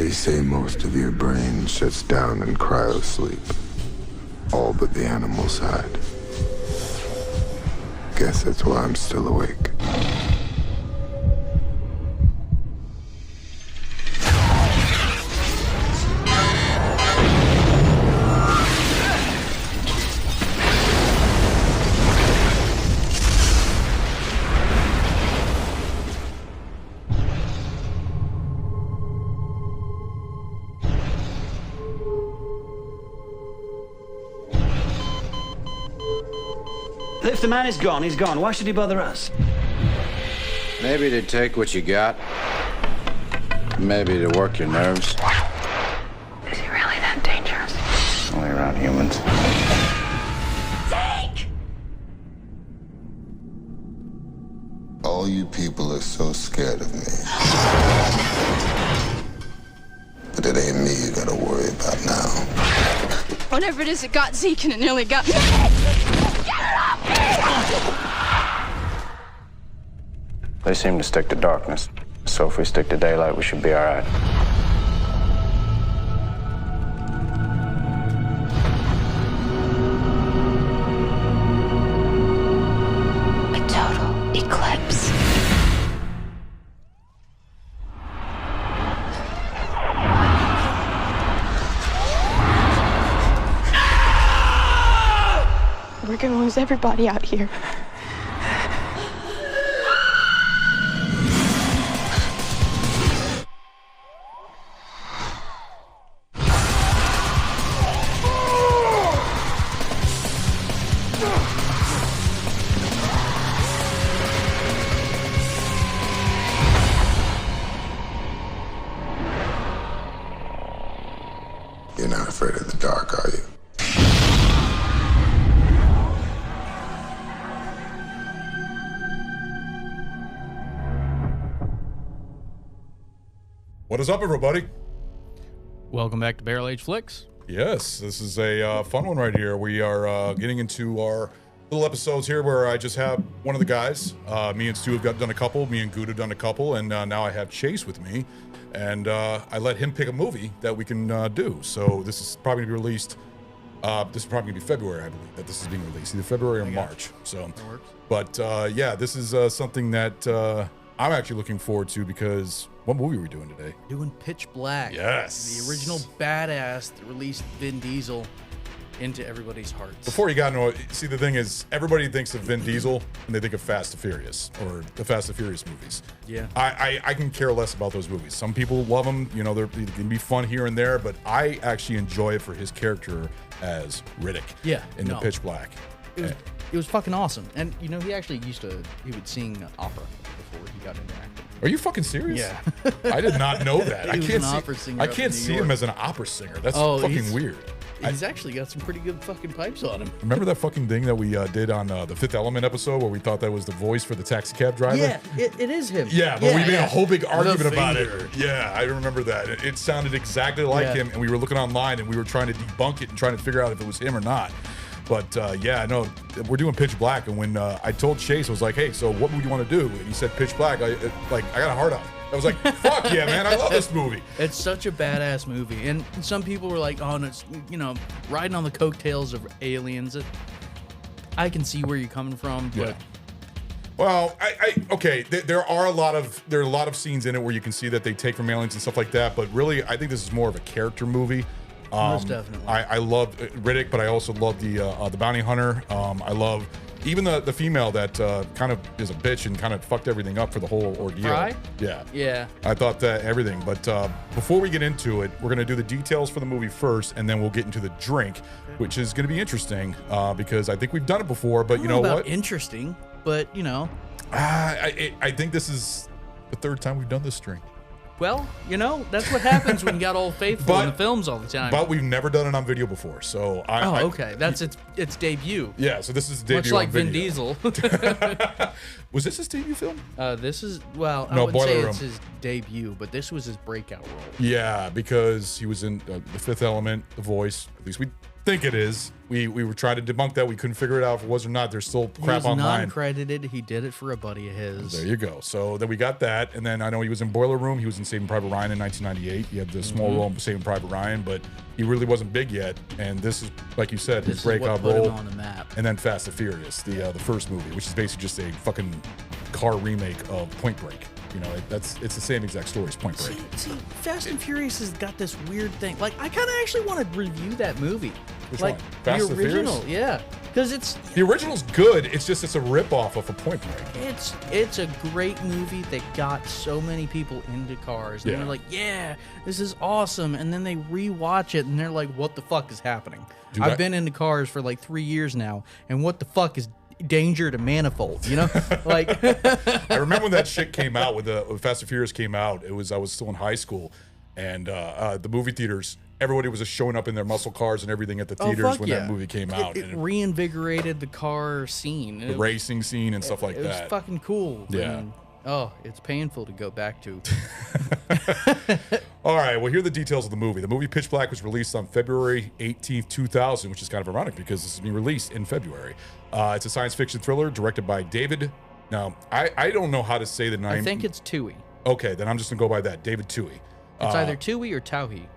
They say most of your brain shuts down in cryosleep. All but the animal side. Guess that's why I'm still awake. If the man is gone, he's gone. Why should he bother us? Maybe to take what you got. Maybe to work your nerves. Is he really that dangerous? Only around humans. Zeke! All you people are so scared of me. But it ain't me you gotta worry about now. Whatever it is, it got Zeke and it nearly got me. Get it off me! They seem to stick to darkness. So if we stick to daylight, we should be all right. A total eclipse. We're gonna lose everybody out here. You're not afraid of the dark, are you? What is up, everybody? Welcome back to Barrel Age Flicks. Yes, this is a fun one right here. We are getting into our little episodes here where I just have one of the guys. Me and Stu have done a couple. Me and Good have done a couple. And now I have Chase with me. And I let him pick a movie that we can do. So this is probably going to be released. This is probably going to be February, I believe, that this is being released. Either February or March. So, That works. But yeah, this is something that I'm actually looking forward to because what movie are we doing today? Doing Pitch Black. Yes. The original badass that released Vin Diesel into everybody's hearts. Before you got into it, see, the thing is, everybody thinks of Vin Diesel and they think of Fast and Furious or the Fast and Furious movies. Yeah. I can care less about those movies. Some people love them, you know, they can be fun here and there, but I actually enjoy it for his character as Riddick. Yeah, In the no. Pitch Black. It was fucking awesome. And, you know, he actually he would sing opera before he got into acting. Are you fucking serious? Yeah. I did not know that. He was an opera singer I up can't in New see him York. as an opera singer. That's Oh, fucking he's- weird. He's actually got some pretty good fucking pipes on him. Remember that fucking thing that we did on the Fifth Element episode where we thought that was the voice for the taxi cab driver? Yeah, it is him. Yeah, but we made a whole big argument about finger. it. Yeah, I remember that. It sounded exactly like Yeah. him, and we were looking online and we were trying to debunk it and trying to figure out if it was him or not. But yeah, no, we're doing Pitch Black, and when I told Chase, I was like, "Hey, so what would you want to do?" And he said Pitch Black. I got a heart on. I was like, "Fuck yeah, man! I love this movie." It's such a badass movie. And some people were like, oh, and it's, you know, riding on the coattails of Aliens. I can see where you're coming from, but Yeah. Well, okay. There are a lot of scenes in it where you can see that they take from Aliens and stuff like that. But really, I think this is more of a character movie. Most definitely. I love Riddick, but I also love the bounty hunter. I love even the female that kind of is a bitch and kind of fucked everything up for the whole ordeal. Fry? Yeah. yeah. I thought that everything. But before we get into it, we're going to do the details for the movie first, and then we'll get into the drink, which is going to be interesting because I think we've done it before. But you know about what? Interesting, but you know, I think this is the third time we've done this drink. well, you know, that's what happens when you got Old Faithful in the films all the time. But we've never done it on video before, so okay, that's its debut. Yeah, so this is the debut. Much like on Vin video. Diesel. Was this his debut film? This is, well, I No, wouldn't say Boiler it's Room. his debut, but this was his breakout role. Yeah, because he was in The Fifth Element, The Voice. At least we think it is. We were trying to debunk that. We couldn't figure it out if it was or not. There's still crap He's online. non-credited. He did it for a buddy of his. There you go. So then we got that, and then I know he was in Boiler Room. He was in Saving Private Ryan in 1998. He had the small role in Saving Private Ryan, but he really wasn't big yet. And this is, like you said, his This is what breakout put him role. on the map. And then Fast and Furious, the first movie, which is basically just a fucking car remake of Point Break. You know, it's the same exact story as Point Break. See, Fast and Furious has got this weird thing. Like, I kind of actually want to review that movie. Which like one? Fast the and Furious? original, yeah, because it's The original's good. It's a ripoff of a Point Break. it's a great movie that got so many people into cars. And Yeah. they're like, yeah, this is awesome. And then they rewatch it and they're like, what the fuck is happening? Dude, I've been into cars for like 3 years now, and what the fuck is danger to manifold? You know, like. I remember when that shit came out, when Fast and Furious came out. I was still in high school, and the movie theaters, everybody was just showing up in their muscle cars and everything at the theaters fuck when yeah. that movie came out. It and reinvigorated the car scene. the racing scene and stuff like It was that. fucking cool. Yeah. And, oh, it's painful to go back to. All right, well, here are the details of the movie. The movie Pitch Black was released on February 18th, 2000, which is kind of ironic because this is being released in February. It's a science fiction thriller directed by David. Now, I don't know how to say the name. I think it's Tui. Okay, then I'm just going to go by that. David Tui. It's either Tui or Tauhi.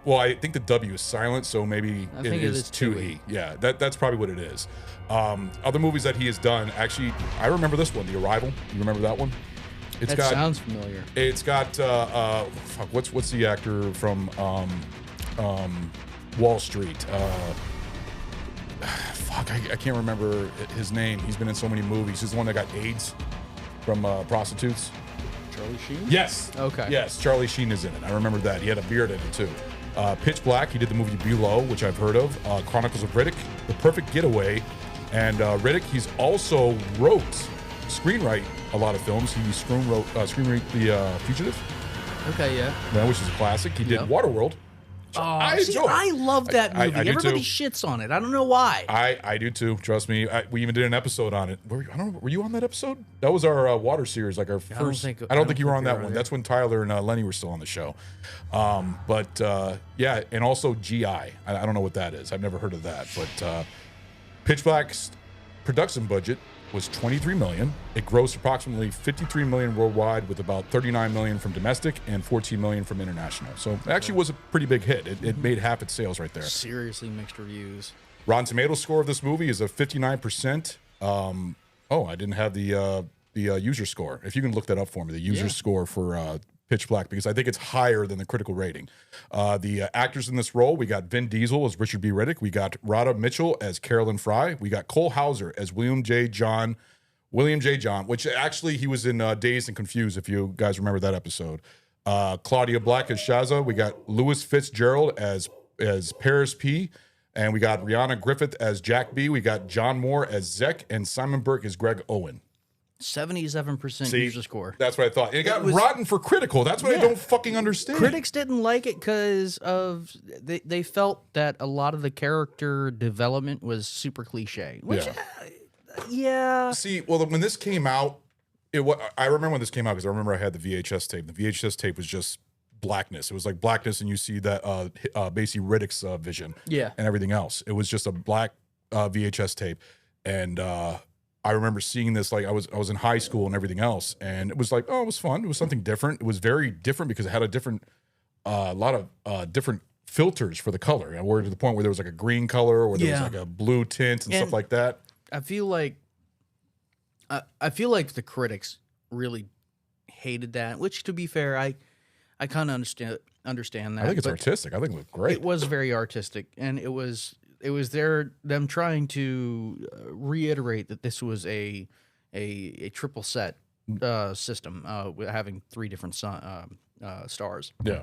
Well, I think the W is silent, so maybe I think it is Tui. Yeah, that's probably what it is. Other movies that he has done, actually, I remember this one, The Arrival. You remember that one? That sounds familiar. It's got fuck, what's the actor from Wall Street? Fuck, I can't remember his name. He's been in so many movies. He's the one that got AIDS from prostitutes. Charlie Sheen? Yes. Okay. Yes, Charlie Sheen is in it. I remember that. He had a beard in it too. Pitch Black. He did the movie Below, which I've heard of. Chronicles of Riddick, The Perfect Getaway, and Riddick. He's also screenwrite a lot of films. He screenwrote The Fugitive, Okay, yeah. which is a classic. He did Yep. Waterworld. which I enjoy. I love that I movie. do Everybody too. shits on it. I don't know why. I do too. Trust me. We even did an episode on it. I don't know. Were you on that episode? That was our water series, like our first. I don't think you were on that one. That's when Tyler and Lenny were still on the show. Yeah, and also GI. I don't know what that is. I've never heard of that. But Pitch Black's production budget was $23 million. It grossed approximately $53 million worldwide, with about $39 million from domestic and $14 million from international. So it actually was a pretty big hit. It made half its sales right there. Seriously mixed reviews. Rotten Tomatoes score of this movie is a 59%. I didn't have the user score. If you can look that up for me, the user score for Pitch Black, because I think it's higher than the critical rating. The actors in this role, we got Vin Diesel as Richard B. Riddick. We got Radha Mitchell as Carolyn Fry. We got Cole Hauser as William J. John, which actually he was in Dazed and Confused, if you guys remember that episode. Claudia Black as Shaza. We got Louis Fitzgerald as Paris P. And we got Rihanna Griffith as Jack B. We got John Moore as Zek, and Simon Burke as Greg Owen. 77% user score. That's what I thought. It got rotten for critical. That's what I don't fucking understand. Critics didn't like it because of they felt that a lot of the character development was super cliche. Which, yeah. See, well, when this came out, I remember when this came out because I remember I had the VHS tape. The VHS tape was just blackness. It was like blackness, and you see that basically Riddick's vision, and everything else. It was just a black VHS tape, and I remember seeing this, like I was in high school and everything else, and it was like, oh, it was fun. It was something different. It was very different because it had a lot of different filters for the color. And we're to the point where there was like a green color, or there was like a blue tint and stuff like that. I feel like the critics really hated that, which, to be fair, I kind of understand that. I think it's artistic. I think it looked great. It was very artistic, and it was them trying to reiterate that this was a triple set system, having three different stars. Yeah,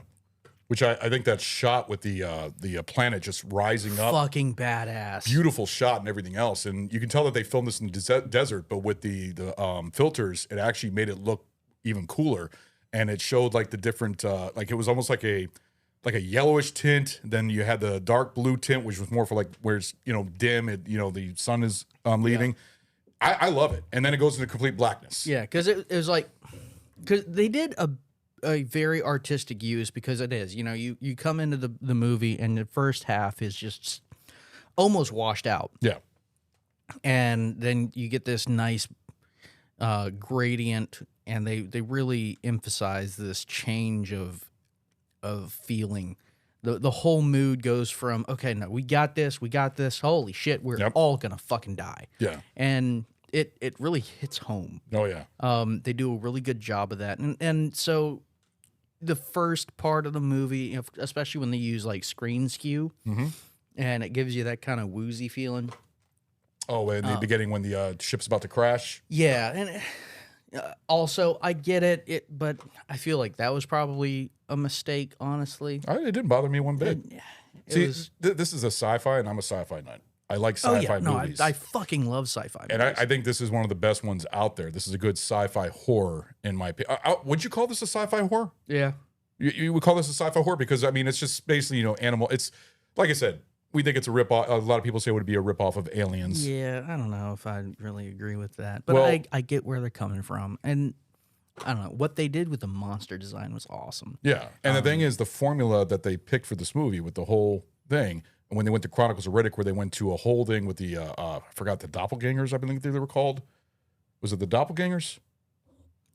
which I think that shot with the planet just rising up, fucking badass, beautiful shot and everything else. And you can tell that they filmed this in the desert, but with the filters, it actually made it look even cooler. And it showed like the different, like it was almost like a yellowish tint. Then you had the dark blue tint, which was more for like where it's, dim. The sun is leaving. Yeah. I love it. And then it goes into complete blackness. Yeah, because it was like, because they did a very artistic use, because it is, you come into the movie and the first half is just almost washed out. Yeah. And then you get this nice gradient, and they really emphasize this change of feeling. The whole mood goes from, okay, no, we got this, holy shit, we're all gonna fucking die. Yeah. And it really hits home. Oh yeah. They do a really good job of that. And so the first part of the movie, especially when they use like screen skew, and it gives you that kind of woozy feeling. Oh, in the beginning when the ship's about to crash. Yeah, and also I get it, but I feel like that was probably a mistake, honestly. It didn't bother me one bit. This is a sci-fi, and I'm a sci-fi nut. I like sci-fi movies. I fucking love sci-fi and movies. I think this is one of the best ones out there. This is a good sci-fi horror, in my opinion. Would you call this a sci-fi horror? Yeah. You would call this a sci-fi horror? Because, I mean, it's just basically, animal. It's, like I said, we think it's a rip-off. A lot of people say it would be a rip-off of Aliens. Yeah, I don't know if I really agree with that. But Well- I get where they're coming from. And I don't know. What they did with the monster design was awesome. Yeah, and the thing is, the formula that they picked for this movie with the whole thing, and when they went to Chronicles of Riddick, where they went to a whole thing with the, I forgot, the doppelgangers, I believe they were called. Was it the doppelgangers?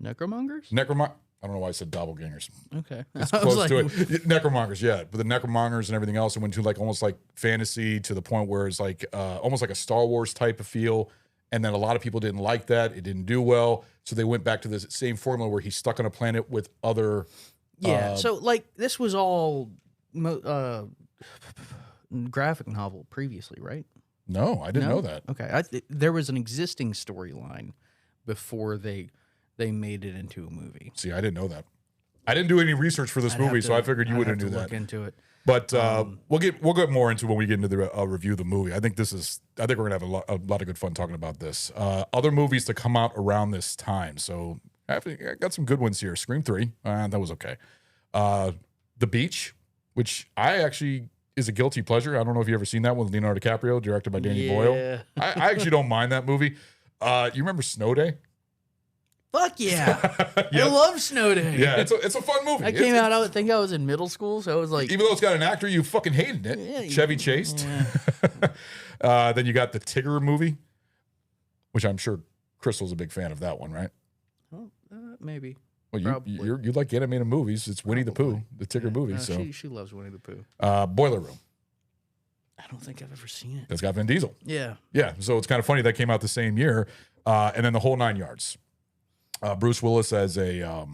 Necromongers? I don't know why I said doppelgangers. Okay. It's I was close like, to it. Necromongers, yeah. But the Necromongers and everything else, it went to like almost like fantasy to the point where it's like almost like a Star Wars type of feel. And then a lot of people didn't like that. It didn't do well. So they went back to this same formula where he's stuck on a planet with other. Yeah. So like this was all graphic novel previously, right? No, I didn't know that. Okay. There was an existing storyline before they made it into a movie. See, I didn't know that. I didn't do any research for this movie, so I figured you wouldn't do that. Look into it. But we'll get more into when we get into the review of the movie. I think we're gonna have a lot of good fun talking about this. Other movies to come out around this time. So I got some good ones here. Scream 3, that was okay. The Beach, which I actually is a guilty pleasure. I don't know if you ever seen that one with Leonardo DiCaprio, directed by Danny Boyle. I actually don't mind that movie. You remember Snow Day? Fuck yeah. Yeah. I love Snow Day. Yeah, it's a fun movie. I came out, I think I was in middle school, so I was like, Even though it's got an actor, you fucking hated it. Yeah, Chevy Chase. Yeah. Then you got the Tigger movie, which I'm sure Crystal's a big fan of that one, right? oh, maybe. Well, you like animated movies. It's Winnie the Pooh, the Tigger movie. So she loves Winnie the Pooh. Boiler Room. I don't think I've ever seen it. That's got Vin Diesel. Yeah. Yeah, so it's kind of funny that came out the same year. And then The Whole Nine Yards. Bruce Willis as a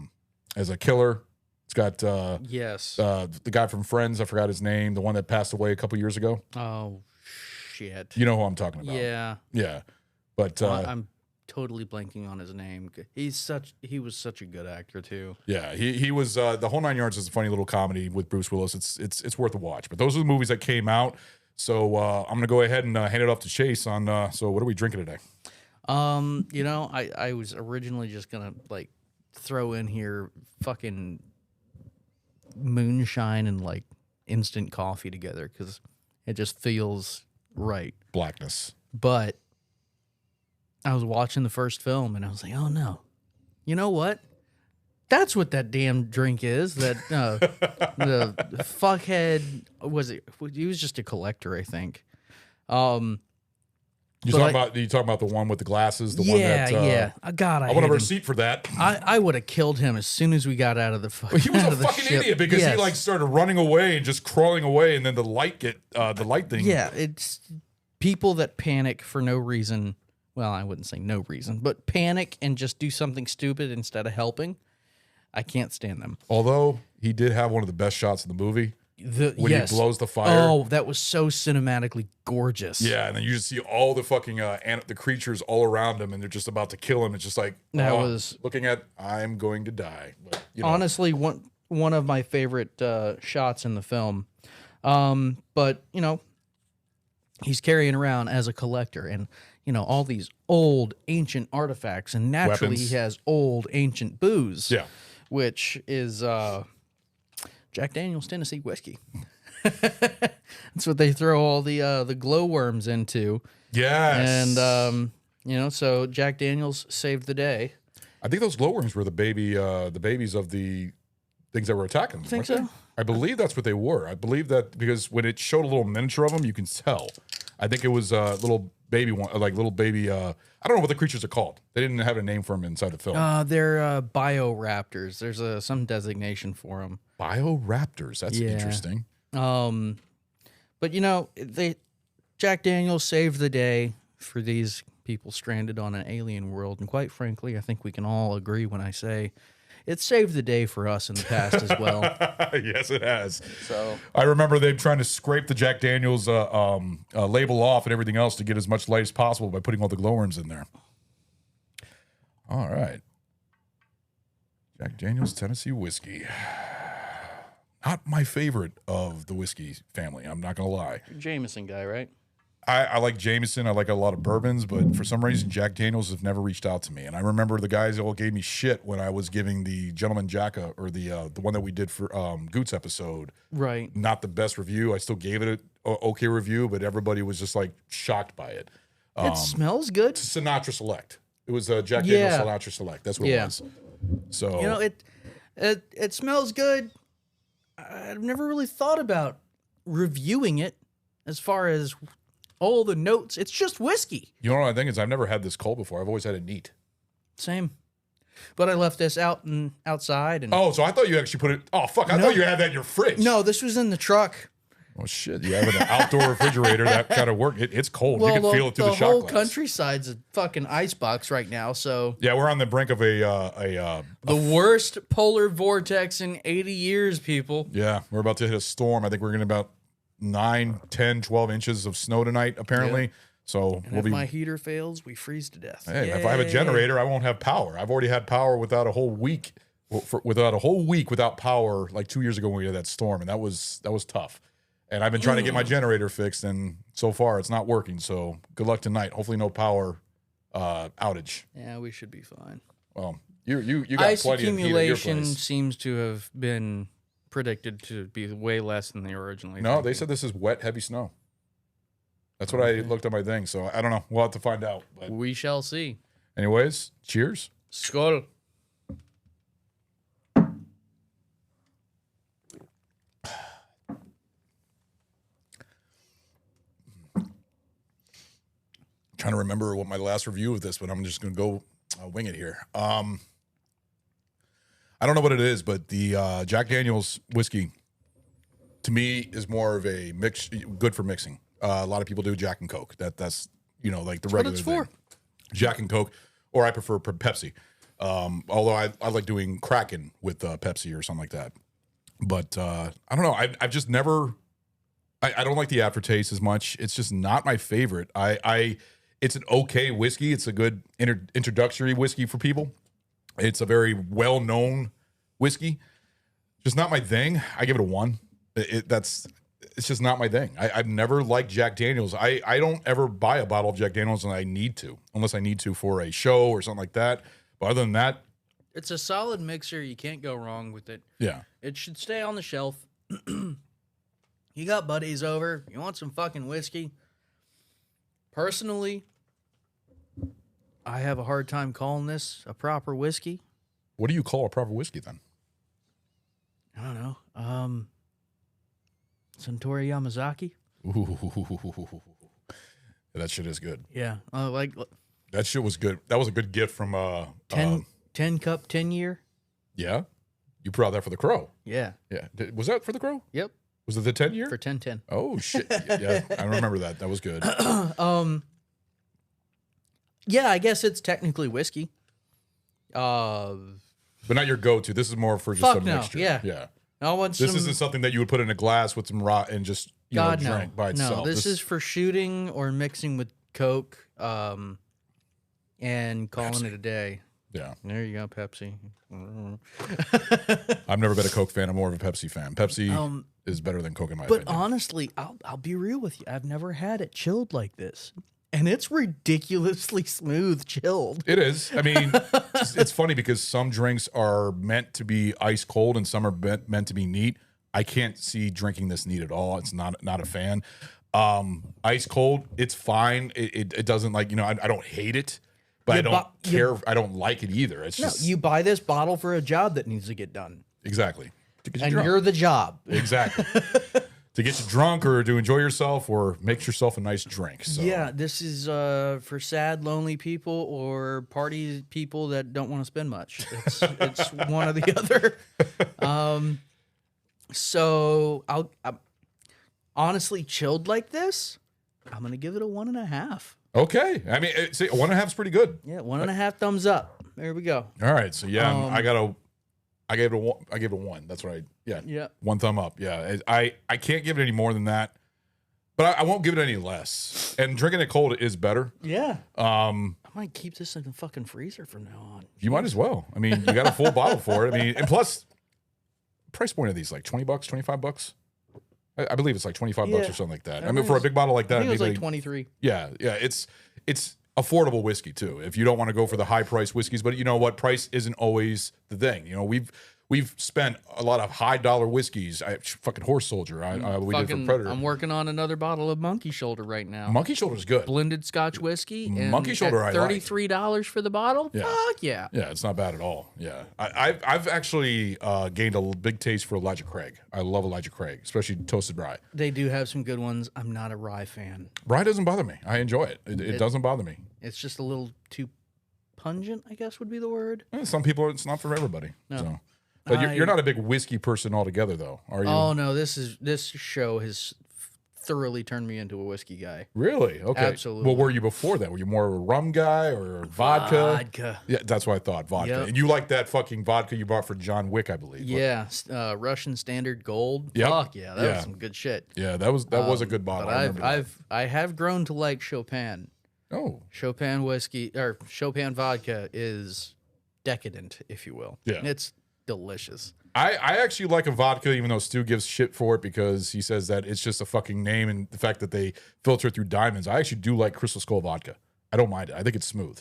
killer. It's got Yes. the guy from Friends. I forgot his name. The one that passed away a couple years ago. Oh shit. You know who I'm talking about. Yeah. Yeah. But I'm totally blanking on his name. He was such a good actor too. yeah, he was The Whole Nine Yards is a funny little comedy with Bruce Willis. It's worth a watch. But those are the movies that came out. So I'm gonna go ahead and hand it off to Chase on. So what are we drinking today? I was originally just gonna like throw in here fucking moonshine and like instant coffee together because it just feels right. Blackness. But I was watching the first film and I was like, oh no, you know what? That's what that damn drink is. That the fuckhead he was just a collector, I think. You talking about the one with the glasses? The one that yeah. God, I want a receipt for that. I would have killed him as soon as we got out of the fucking. He was a fucking idiot because he like started running away and just crawling away, and then the light thing. Yeah, it's people that panic for no reason. Well, I wouldn't say no reason, but panic and just do something stupid instead of helping. I can't stand them. Although he did have one of the best shots in the movie when he blows the fire. Oh, that was so cinematically gorgeous. Yeah, and then you just see all the fucking the creatures all around him, and they're just about to kill him. It's just like that was looking at I'm going to die. But, honestly one of my favorite shots in the film. But he's carrying around as a collector, and all these old ancient artifacts, and naturally weapons. He has old ancient booze. Yeah. Which is Jack Daniel's Tennessee whiskey. That's what they throw all the glowworms into. Yes. And so Jack Daniel's saved the day. I think those glowworms were the babies of the things that were attacking them. Think weren't they? so? I believe that's what they were. I believe that because when it showed a little miniature of them, you can tell. I think it was a little baby one, like little baby. I don't know what the creatures are called. They didn't have a name for them inside the film. They're bioraptors. There's some designation for them. Bioraptors. That's Yeah. interesting. But you know, Jack Daniels saved the day for these people stranded on an alien world, and quite frankly, I think we can all agree when I say it saved the day for us in the past as well. Yes, it has. So I remember them trying to scrape the Jack Daniels label off and everything else to get as much light as possible by putting all the glowworms in there. All right. Jack Daniels Tennessee whiskey. Not my favorite of the whiskey family. I'm not going to lie. Jameson guy, right? I like Jameson. I like a lot of bourbons, but for some reason, Jack Daniels have never reached out to me. And I remember the guys all gave me shit when I was giving the Gentleman Jacka, or the one that we did for Goots episode. Right. Not the best review. I still gave it a okay review, but everybody was just like shocked by it. It smells good. Sinatra Select. It was Jack Yeah. Daniels Sinatra Select. That's what Yeah. it was. So You know, it smells good. I've never really thought about reviewing it as far as all the notes. It's just whiskey. you know what I think is I've never had this cold before. I've always had it neat. Same. But I left this out and outside and Oh, so I thought you actually put it. Oh fuck! I No. thought you had that in your fridge. no, this was in the truck. Oh shit! You have an outdoor refrigerator that kind of work. It's cold. Well, you can feel it through the shot whole glass. countryside's a fucking icebox right now. So Yeah, we're on the brink of the worst polar vortex in 80 years, people. yeah, we're about to hit a storm. I think we're getting about 9, 10, 12 inches of snow tonight, apparently. So And we'll if be. my heater fails, we freeze to death. Hey, if I have a Yay. generator, I won't have power. I've already had power without a whole week. Without a whole week without power, like 2 years ago when we had that storm, and that was tough. And I've been trying to get my generator fixed, and so far it's not working. So good luck tonight. Hopefully, no power outage. Yeah, we should be fine. Well, you got Ice plenty of heat at your accumulation place. seems to have been predicted to be way less than they originally. No, thinking. they said this is wet, heavy snow. That's what I looked at my thing. So I don't know. We'll have to find out. But We shall see. anyways, cheers. Skull. Trying to remember what my last review of this, but I'm just going to go wing it here. I don't know what it is, but the Jack Daniels whiskey to me is more of a mix, good for mixing. A lot of people do Jack and Coke. That's like the what regular it's thing. for. Jack and Coke, or I prefer Pepsi. Although I like doing Kraken with Pepsi or something like that. But I don't know. I've just never. I don't like the aftertaste as much. It's just not my favorite. It's an okay whiskey. It's a good introductory whiskey for people. It's a very well-known whiskey. Just not my thing. I give it a 1. It's just not my thing. I've never liked Jack Daniels. I don't ever buy a bottle of Jack Daniels unless I need to for a show or something like that. But other than that, It's a solid mixer. You can't go wrong with it. yeah. It should stay on the shelf. You got buddies over. You want some fucking whiskey? Personally, I have a hard time calling this a proper whiskey. What do you call a proper whiskey then? I don't know. Suntory Yamazaki? Ooh. That shit is good. Yeah. Like That shit was good. That was a good gift from 10 cup, 10 year? yeah. You brought that for the Crow. Yeah. Yeah. Was that for the Crow? Yep. Was it the 10 year? For 10-10. Oh shit. Yeah, I remember that. That was good. Yeah, I guess it's technically whiskey. But not your go-to. This is more for just Fuck a no, mixture. yeah. Yeah. I want some. This isn't something that you would put in a glass with some raw and just God, drink by no. itself. This is for shooting or mixing with Coke and calling it a day. yeah. There you go, Pepsi. I've never been a Coke fan. I'm more of a Pepsi fan. Pepsi is better than Coke in my But opinion. honestly, I'll be real with you. I've never had it chilled like this. And it's ridiculously smooth chilled. It is. I mean, it's funny because some drinks are meant to be ice cold and some are meant to be neat. I can't see drinking this neat at all. It's not a fan. Ice cold, it's fine. It doesn't like, I don't hate it, but I don't care. I don't like it either. It's No, just you buy this bottle for a job that needs to get done. exactly. to get you And drunk. you're the job. Exactly. To get you drunk or to enjoy yourself or make yourself a nice drink. So. Yeah, this is for sad, lonely people or party people that don't want to spend much. It's one or the other. So I'm honestly chilled like this. I'm gonna give it a 1.5. Okay. I mean, see, 1.5 is pretty good. Yeah, 1.5 thumbs up. There we go. All right. So yeah, I gave it a 1. I gave it a 1. That's right. Yeah. Yeah. 1 thumb up. Yeah. I can't give it any more than that, but I won't give it any less. And drinking it cold is better. Yeah. I might keep this in the fucking freezer from now on. You might as well. I mean, you got a full bottle for it. I mean, and plus, price point of these like $20, $25. I believe it's like $25 or something like that. I mean, for a big bottle like that, I think it was maybe like 23. Yeah, it's affordable whiskey too. If you don't want to go for the high price whiskeys, but you know what, price isn't always the thing. You know, we've spent a lot of high dollar whiskeys. Fucking Horse Soldier. We did for Predator. I'm working on another bottle of Monkey Shoulder right now. Monkey Shoulder is good. Blended Scotch whiskey. And Monkey Shoulder, at I like. $33 for the bottle. Yeah. Fuck yeah. Yeah, it's not bad at all. Yeah, I've actually gained a big taste for Elijah Craig. I love Elijah Craig, especially toasted rye. They do have some good ones. I'm not a rye fan. Rye doesn't bother me. I enjoy it. It doesn't bother me. It's just a little too pungent, I guess would be the word. Some people, it's not for everybody. No. So. But you're not a big whiskey person altogether, though, are you? Oh no, this show has thoroughly turned me into a whiskey guy. Really? Okay. Absolutely. Well, were you before that? Were you more of a rum guy or vodka? Vodka. Yeah, that's what I thought. Vodka. Yep. And you like that fucking vodka you bought for John Wick, I believe. Yeah, Russian Standard Gold. Yep. Fuck yeah, that Yeah. was some good shit. Yeah, that was a good bottle. I remember that. I have grown to like Chopin. Oh. Chopin whiskey or Chopin vodka is decadent, if you will. Yeah. It's delicious. I actually like a vodka, even though Stu gives shit for it because he says that it's just a fucking name and the fact that they filter it through diamonds. I actually do like Crystal Skull vodka. I don't mind it. I think it's smooth.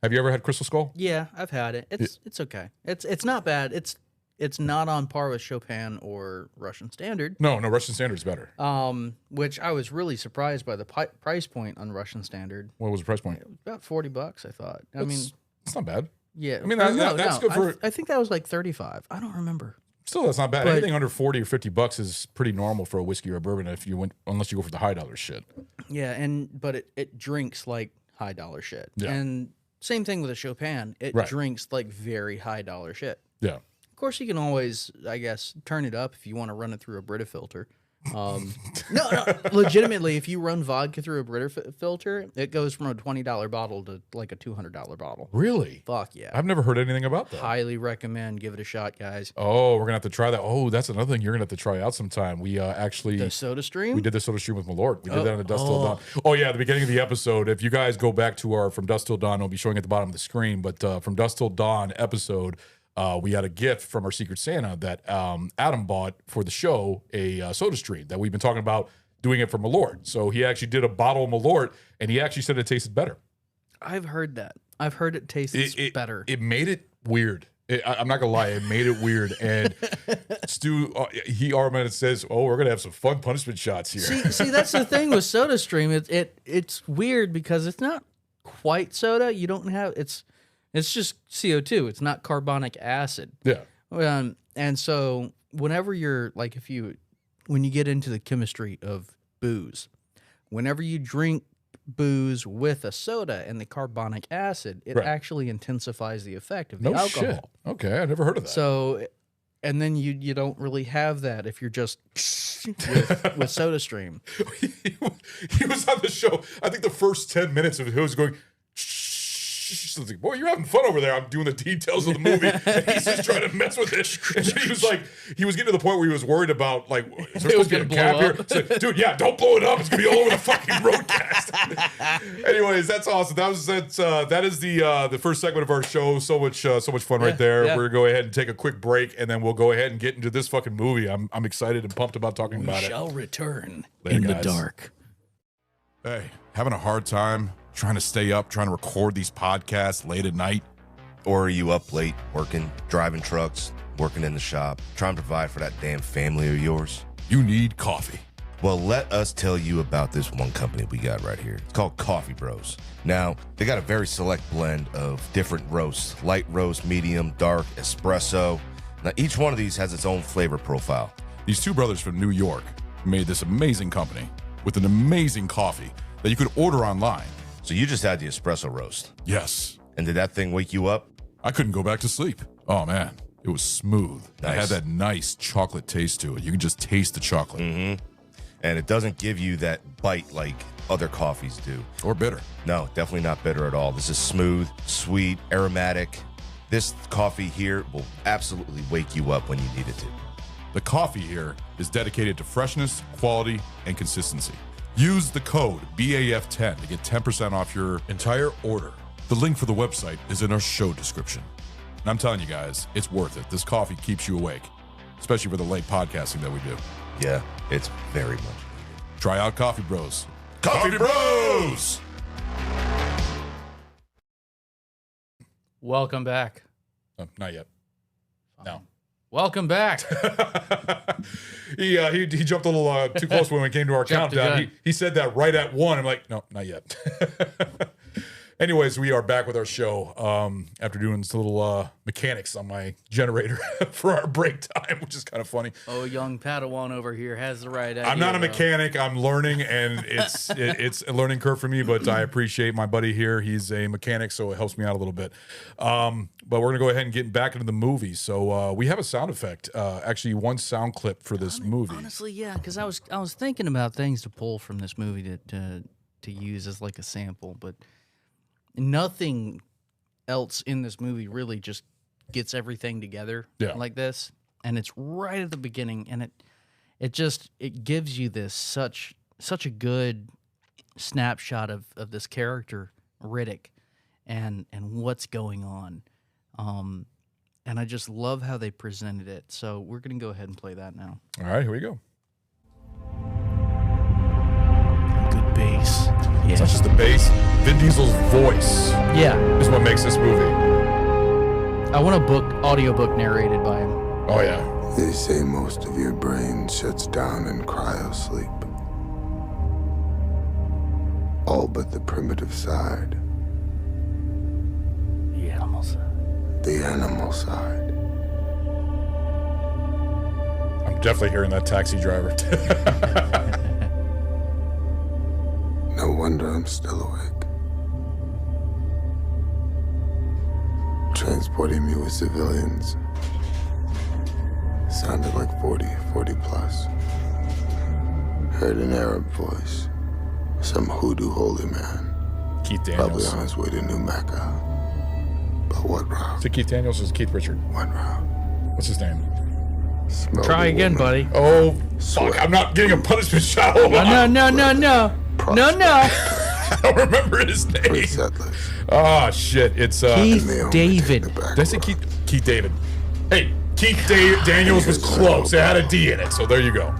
Have you ever had Crystal Skull? Yeah, I've had it. It's okay. It's not bad. It's not on par with Chopin or Russian Standard. No, Russian Standard's better. Which I was really surprised by the price point on Russian Standard. What was the price point? About $40, I thought. I mean, it's not bad. yeah. I mean, that's good for. I think that was like 35. I don't remember. Still, that's not bad. But- Anything under $40 or $50 is pretty normal for a whiskey or a bourbon unless you go for the high dollar shit. Yeah, but it drinks like high dollar shit. Yeah. And same thing with a Chopin. It Right. drinks like very high dollar shit. Yeah. Of course, you can always, I guess, turn it up if you want to run it through a Brita filter. No, legitimately, if you run vodka through a Brita filter, it goes from a $20 bottle to like a $200 bottle. Really? Fuck yeah. I've never heard anything about that. Highly recommend. Give it a shot, guys. Oh, we're gonna have to try that. Oh, that's another thing you're gonna have to try out sometime. We actually The Soda Stream? we did the Soda Stream with Malort. We did that on the Dust Till Dawn. Oh yeah, at the beginning of the episode. If you guys go back to our From Dust Till Dawn, it'll be showing at the bottom of the screen. But From Dust Till Dawn episode, we had a gift from our Secret Santa that Adam bought for the show, a Soda Stream that we've been talking about doing it for Malort. So he actually did a bottle of Malort, and he actually said it tasted better. I've heard that. I've heard it tastes better. It made it weird. I'm not gonna lie, it made it weird. And Stu, he argumented says, "Oh, we're gonna have some fun punishment shots here." See, that's the thing with Soda Stream. It's weird because it's not quite soda. You don't have it's just CO2. It's not carbonic acid. Yeah. And so whenever you're like, when you get into the chemistry of booze, whenever you drink booze with a soda and the carbonic acid, it Right. actually intensifies the effect of the No alcohol. shit. Okay, I never heard of that. So, and then you don't really have that if you're just with Soda Stream. he was on the show. I think the first 10 minutes of it, he was going, I was like, boy, you're having fun over there. I'm doing the details of the movie. And he's just trying to mess with it. And then he was getting to the point where he was worried about, like, is there It was supposed to be a gonna cap blow here? up. It's like, dude, yeah, don't blow it up. It's going to be all over the fucking roadcast. Anyways, that's awesome. That is the first segment of our show. So much fun right there. yeah. We're going to go ahead and take a quick break, and then we'll go ahead and get into this fucking movie. I'm excited and pumped about talking about it. Shall return Later, in the guys. dark. Hey, having a hard time trying to stay up, trying to record these podcasts late at night? Or are you up late, working, driving trucks, working in the shop, trying to provide for that damn family of yours? You need coffee. Well, let us tell you about this one company we got right here. It's called Coffee Bros. Now, they got a very select blend of different roasts, light roast, medium, dark, espresso. Now, each one of these has its own flavor profile. These two brothers from New York made this amazing company with an amazing coffee that you could order online. So you just had the espresso roast. Yes. And did that thing wake you up? I couldn't go back to sleep. Oh, man. It was smooth. Nice. It had that nice chocolate taste to it. You can just taste the chocolate. Mm-hmm. And it doesn't give you that bite like other coffees do. Or bitter. No, definitely not bitter at all. This is smooth, sweet, aromatic. This coffee here will absolutely wake you up when you need it to. The coffee here is dedicated to freshness, quality, and consistency. Use the code BAF10 to get 10% off your entire order. The link for the website is in our show description. And I'm telling you guys, it's worth it. This coffee keeps you awake, especially for the late podcasting that we do. Yeah, it's very much needed. Try out Coffee Bros. Coffee Bros! Welcome back. Oh, not yet. No. Welcome back. He jumped a little too close when we came to our Jumped the countdown. gun. He said that right at 1. I'm like, no, not yet. Anyways, we are back with our show after doing some little mechanics on my generator for our break time, which is kind of funny. Oh, young Padawan over here has the right idea. I'm not a though. mechanic. I'm learning, and it's a learning curve for me, but I appreciate my buddy here. He's a mechanic, so it helps me out a little bit. But we're going to go ahead and get back into the movie. So we have a sound effect, actually one sound clip for this movie. Honestly, yeah, because I was thinking about things to pull from this movie to use as like a sample, but nothing else in this movie really just gets everything together like this. And it's right at the beginning, and it gives you this such a good snapshot of this character, Riddick, and what's going on. And I just love how they presented it. So we're going to go ahead and play that now. All right, here we go. Good bass. It's not just the bass. Vin Diesel's voice Yeah. is what makes this movie. I want a audiobook narrated by him. Oh, yeah. They say most of your brain shuts down in cryosleep. All but the primitive side. The animal side. The animal side. I'm definitely hearing that taxi driver. No wonder I'm still awake. Transporting me with civilians. Sounded like 40 plus. Heard an Arab voice. Some hoodoo holy man. Keith Probably Daniels. on his way to New Mecca. But what route? Is it Keith Daniels or is it Keith Richard? What route? What's his name? Smell Try the again, woman. buddy. Oh, Sweat. fuck. I'm not getting a punishment shot. Hold on. No, no, no, no. No, no. I don't remember his name. Free settlers. Oh, shit. It's, Keith They only David. take the back did I say road. Keith David? Hey, Daniels was close. It had a D in it, so there you go.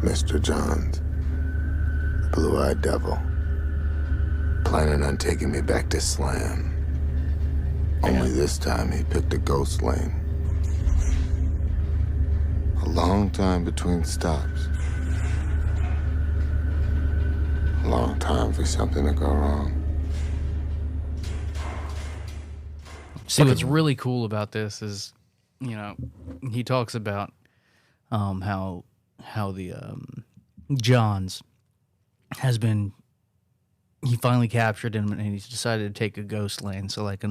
Mr. Johns. Blue-eyed devil. Planning on taking me back to Slam. Only this time he picked a ghost lane. A long time between stops. A long time for something to go wrong. See, what's really cool about this is, he talks about how the Johns has been, he finally captured him and he's decided to take a ghost lane, so like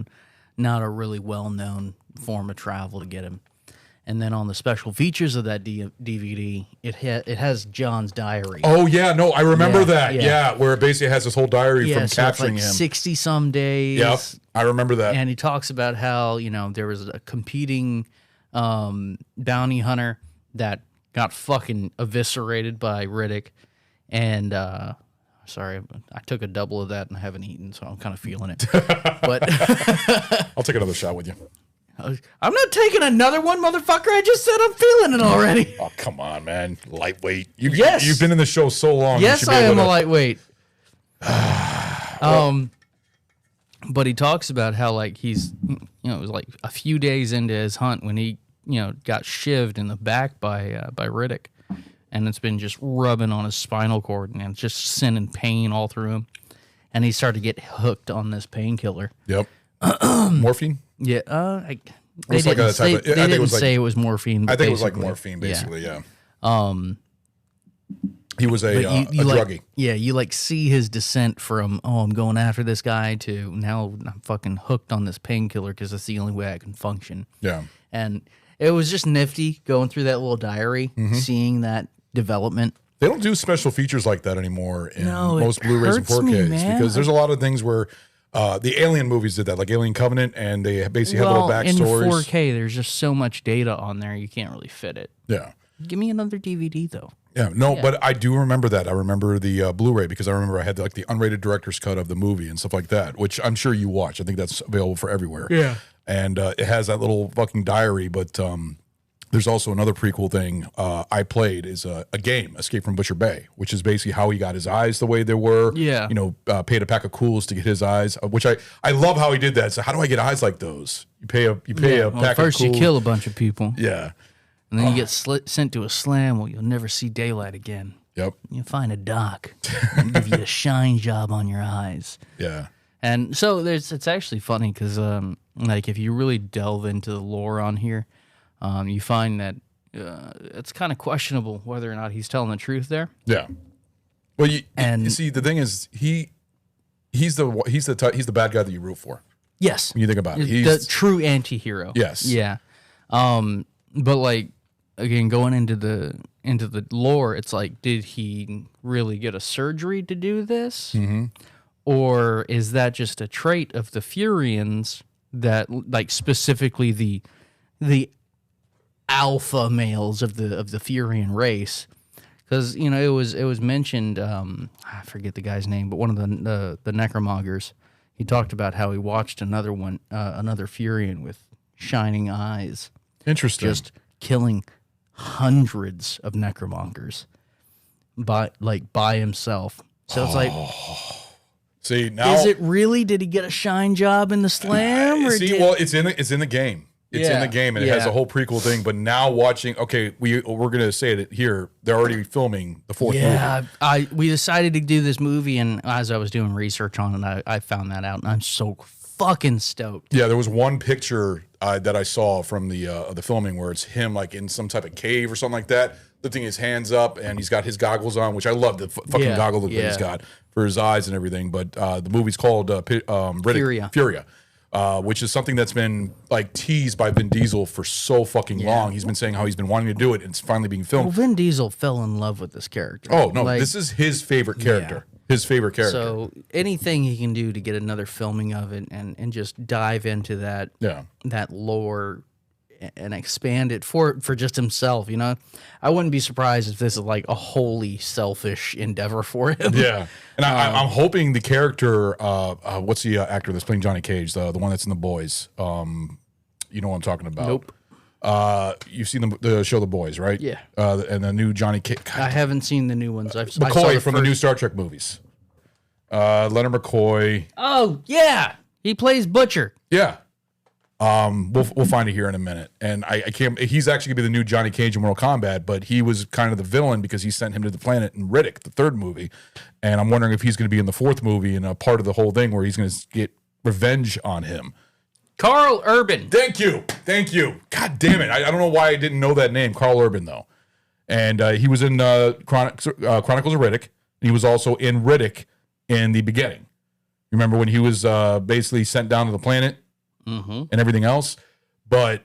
not a really well-known form of travel to get him. And then on the special features of that DVD, it has John's diary. Oh, yeah. No, I remember Yeah, that. yeah. Yeah, where it basically has this whole diary from so it's capturing like him. 60-some days. Yep, I remember that. And he talks about how, there was a competing bounty hunter that got fucking eviscerated by Riddick. And, sorry, I took a double of that and I haven't eaten, so I'm kind of feeling it. But I'll take another shot with you. I'm not taking another one, motherfucker. I just said I'm feeling it already. Oh, come on, man. Lightweight. Yes. You've been in the show so long. you Yes, should be I able am a to- lightweight. But he talks about how like he's, it was like a few days into his hunt when he, got shivved in the back by Riddick, and it's been just rubbing on his spinal cord and it's just sending pain all through him, and he started to get hooked on this painkiller. Yep. Morphine? Yeah, They It's like didn't, a type of- they I think it didn't was like- say it was morphine. I but think it was like basically, morphine, basically. Yeah. Um, He was a, but a like, druggie. yeah, you like see his descent from I'm going after this guy to now I'm fucking hooked on this painkiller because that's the only way I can function. Yeah. And it was just nifty going through that little diary, Mm-hmm. seeing that development. They don't do special features like that anymore in No, it most Blu-rays and hurts me, 4Ks man. because there's a lot of things where the Alien movies did that, like Alien Covenant, and they basically had little in backstories. 4K, there's just so much data on there, you can't really fit it. Yeah. Give me another DVD though. Yeah, no, but I do remember that. I remember the Blu-ray because I remember I had like the unrated director's cut of the movie and stuff like that, which I'm sure you watch. I think that's available for everywhere. Yeah. And it has that little fucking diary, but there's also another prequel thing I played is a game, Escape from Butcher Bay, which is basically how he got his eyes the way they were. Yeah. You know, paid a pack of cools to get his eyes, which I love how he did that. So how do I get eyes like those? You pay a Well, pack first of cools. you kill a bunch of people, Yeah. and then you get sent to a slam where you'll never see daylight again. Yep. You find a doc and give you a shine job on your eyes. Yeah. And so it's actually funny because like if you really delve into the lore on here, you find that it's kind of questionable whether or not he's telling the truth there. Yeah. Well, you And- see, the thing is, he's the bad guy that you root for. Yes, When you think about it, the he's true anti-hero. Yes. Yeah. But like again, going into the lore, it's like, did he really get a surgery to do this, or is that just a trait of the Furians that, like, specifically the alpha males of the Furian race? Because it was mentioned. I forget the guy's name, but one of the necromongers. He talked about how he watched another Furian with shining eyes, interesting. just killing hundreds of necromongers by himself. So it's like, See now, is it really? Did he get a shine job in the slam? Or see, did, well, it's in the game. It's in Yeah, the game, and it has yeah. a whole prequel thing. But now watching, okay, we're gonna say it here. They're already filming the fourth movie. yeah, we decided to do this movie, and as I was doing research on it, I found that out, and I'm so fucking stoked. Yeah, there was one picture that I saw from the filming where it's him like in some type of cave or something like that, lifting his hands up, and he's got his goggles on, which I love the fucking Yeah, goggle look that he's yeah. got for his eyes and everything. But the movie's called Riddick, Furia. Which is something that's been like teased by Vin Diesel for so fucking long. He's been saying how he's been wanting to do it, and it's finally being filmed. Well, Vin Diesel fell in love with this character. Oh no, Like, this is his favorite character. His favorite character. so anything he can do to get another filming of it and just dive into that Yeah. that lore and expand it for just himself, I wouldn't be surprised if this is like a wholly selfish endeavor for him. Yeah, and I'm hoping the character, what's the actor that's playing Johnny Cage, the one that's in The Boys? You know what I'm talking about? Nope. You've seen the show The Boys, right? Yeah. And the new Johnny Cage, I haven't seen the new ones. I saw McCoy from the first- new Star Trek movies. Leonard McCoy. Oh yeah, he plays Butcher. Yeah. We'll find it here in a minute. And I can't. He's actually gonna be the new Johnny Cage in Mortal Kombat, but he was kind of the villain because he sent him to the planet in Riddick, the third movie. And I'm wondering if he's gonna be in the fourth movie and a part of the whole thing where he's gonna get revenge on him. Carl Urban. Thank you. God damn it! I don't know why I didn't know that name, Carl Urban though. And he was in Chronicles of Riddick. He was also in Riddick in the beginning. Remember when he was basically sent down to the planet? And everything else, but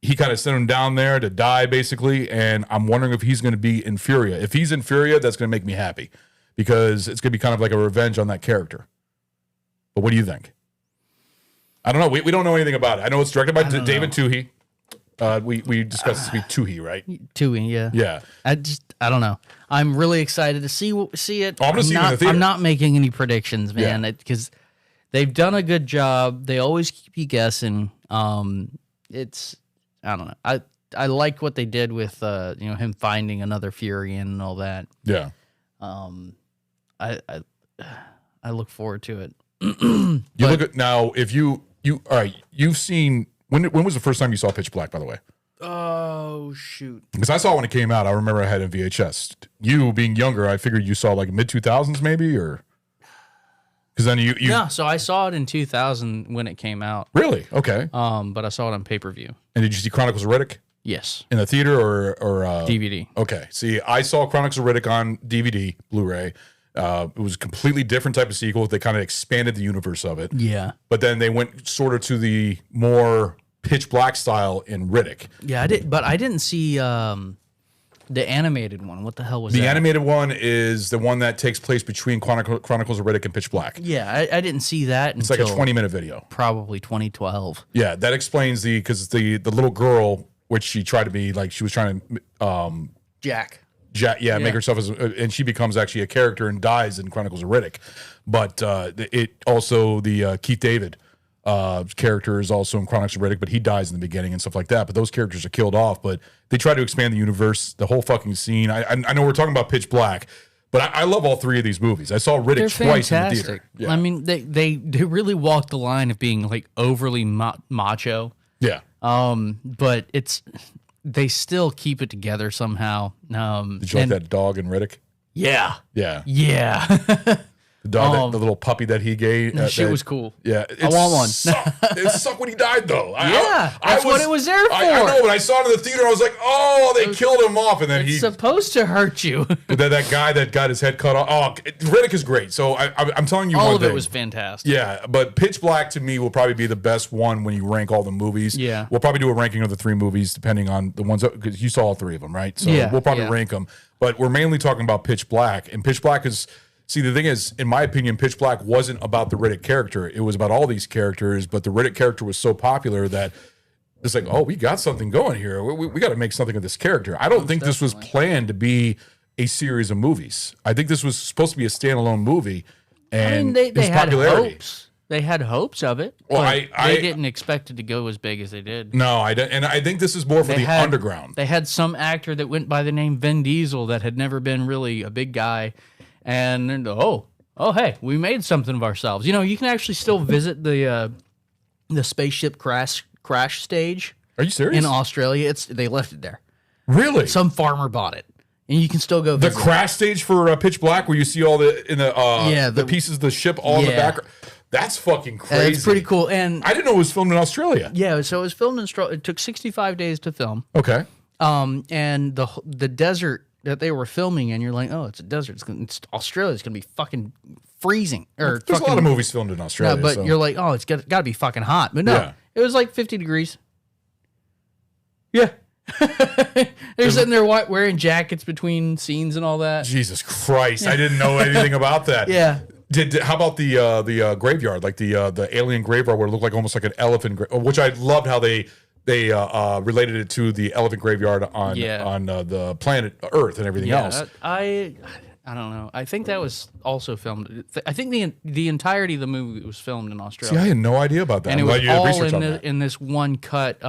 he kind of sent him down there to die basically, and I'm wondering if he's going to be in Furia. If he's in Furia, that's going to make me happy because it's going to be kind of like a revenge on that character. But what do you think? I don't know. We don't know anything about it. I know it's directed by David Twohy. We discussed this to be Twohy, right? Toohey, yeah. Yeah. I don't know. I'm really excited to see it. Oh, I'm gonna see it in the theater. I'm not making any predictions, man, because they've done a good job. They always keep you guessing. It's I don't know. I like what they did with him finding another Furian and all that. Yeah. I look forward to it. You look at now. If you all right, you've seen when was the first time you saw Pitch Black? By the way. Oh shoot! Because I saw it when it came out. I remember I had a VHS. You being younger, I figured you saw like mid 2000s maybe, or Because then you Yeah, so I saw it in 2000 when it came out. really okay. But I saw it on pay-per-view. And did you see Chronicles of Riddick Yes. in the theater or DVD. Okay. See, I saw Chronicles of Riddick on DVD, Blu-ray. It was a completely different type of sequel. They kind of expanded the universe of it. Yeah. But then they went sort of to the more pitch black style in Riddick. Yeah, I didn't see the animated one. What the hell was The that? animated one is the one that takes place between Chronicles of Riddick and Pitch Black. Yeah, I didn't see that It's until like a 20-minute video. probably 2012. Yeah, that explains because the little girl, which she tried to be like, she was trying to Jack. make herself as, and she becomes actually a character and dies in Chronicles of Riddick. But it also the Keith David character is also in Chronicles of Riddick, but he dies in the beginning and stuff like that. But those characters are killed off. But they try to expand the universe, the whole fucking scene. I know we're talking about Pitch Black, but I love all three of these movies. I saw Riddick They're twice fantastic. in the theater. Yeah. I mean, they really walk the line of being like overly macho. Yeah. But they still keep it together somehow. Did you like that dog in Riddick? Yeah. Yeah. Yeah. The dog, the little puppy that he gave. That shit was cool. Yeah, I want one. It sucked when he died, though. Yeah, that's what it was there for. I know, but I saw it in the theater. I was like, oh, they killed him off, and then It's supposed to hurt you. that guy that got his head cut off. Oh, Riddick is great. So I'm telling you, All one of thing. it was fantastic. Yeah, but Pitch Black to me will probably be the best one when you rank all the movies. Yeah. We'll probably do a ranking of the three movies depending on the ones because you saw all three of them, right? So Yeah, we'll probably yeah. rank them. But we're mainly talking about Pitch Black, and Pitch Black is. See, the thing is, in my opinion, Pitch Black wasn't about the Riddick character. It was about all these characters, but the Riddick character was so popular that it's like, oh, we got something going here. We got to make something of this character. I don't think this was planned to be a series of movies. I think this was supposed to be a standalone movie. And I mean, they its had popularity. hopes. They had hopes of it. Well, but they didn't expect it to go as big as they did. No, I don't. And I think this is more for They the had- underground. They had some actor that went by the name Vin Diesel that had never been really a big guy, and oh, hey, we made something of ourselves. You know, you can actually still visit the spaceship crash stage Are you serious? in Australia. They left it there. Really? Some farmer bought it, and you can still go the visit. crash stage for Pitch Black, where you see all the the pieces of the ship all in the Yeah. background. That's fucking crazy. It's pretty cool. And I didn't know it was filmed in Australia. yeah, so it was filmed in Australia. It took 65 days to film. Okay. And the desert that they were filming in, you're like, oh, it's a desert. It's Australia. It's gonna be fucking freezing. Or There's fucking, a lot of movies filmed in Australia. No, but so. you're like, oh, it's got to be fucking hot. But no, Yeah. it was like 50 degrees. Yeah. They're sitting there wearing jackets between scenes and all that. Jesus Christ, I didn't know anything about that. Yeah. How about the graveyard, like the alien graveyard, where it looked like almost like an elephant, which I loved how they related it to the elephant graveyard on the planet Earth and everything else. I don't know. I think that was also filmed. I think the entirety of the movie was filmed in Australia. See, I had no idea about that. And I'm it was glad you did all research on that. in this one cut,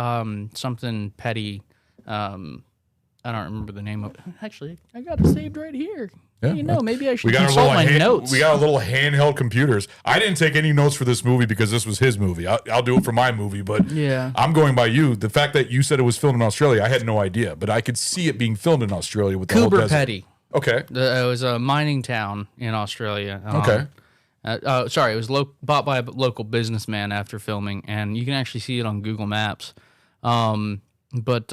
something petty. I don't remember the name of it. Actually, I got it saved right here. Yeah, You know, maybe I should we got our consult little my notes. We got our little handheld computers. I didn't take any notes for this movie because this was his movie. I'll do it for my movie, but Yeah. I'm going by you. The fact that you said it was filmed in Australia, I had no idea, but I could see it being filmed in Australia with the whole Coober desert. Petty. Okay. It was a mining town in Australia. Okay. Sorry, it was bought by a local businessman after filming, and you can actually see it on Google Maps. But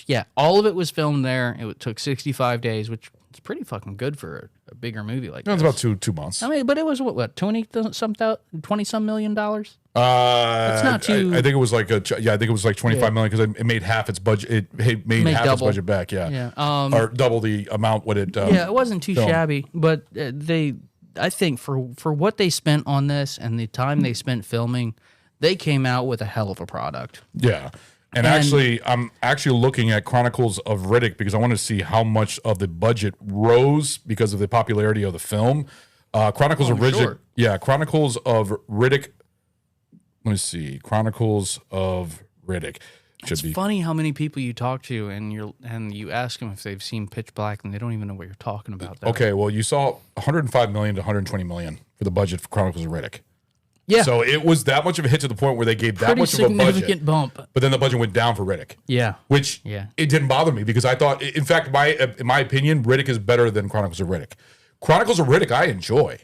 yeah, all of it was filmed there. It took 65 days, which is pretty fucking good for a bigger movie like That's this. about two months. I mean, but it was what 20-some million dollars? It's not too- I think it was like I think it was like 25 million because it made half its budget. It made half double. its budget back. Yeah. Yeah. Or double the amount what it. Yeah, it wasn't too film. shabby, but I think for what they spent on this and the time they spent filming, they came out with a hell of a product. Yeah. And actually, I'm actually looking at Chronicles of Riddick because I want to see how much of the budget rose because of the popularity of the film. Chronicles of Riddick. sure. Yeah, Chronicles of Riddick. Let me see. Chronicles of Riddick. Should be. Funny how many people you talk to and you ask them if they've seen Pitch Black and they don't even know what you're talking about. Okay, well, you saw 105 million to 120 million for the budget for Chronicles of Riddick. Yeah. So it was that much of a hit to the point where they gave that Pretty much of a significant budget. bump. But then the budget went down for Riddick. Yeah. Which Yeah. it didn't bother me because I thought, in fact, in my opinion, Riddick is better than Chronicles of Riddick. Chronicles of Riddick, I enjoy.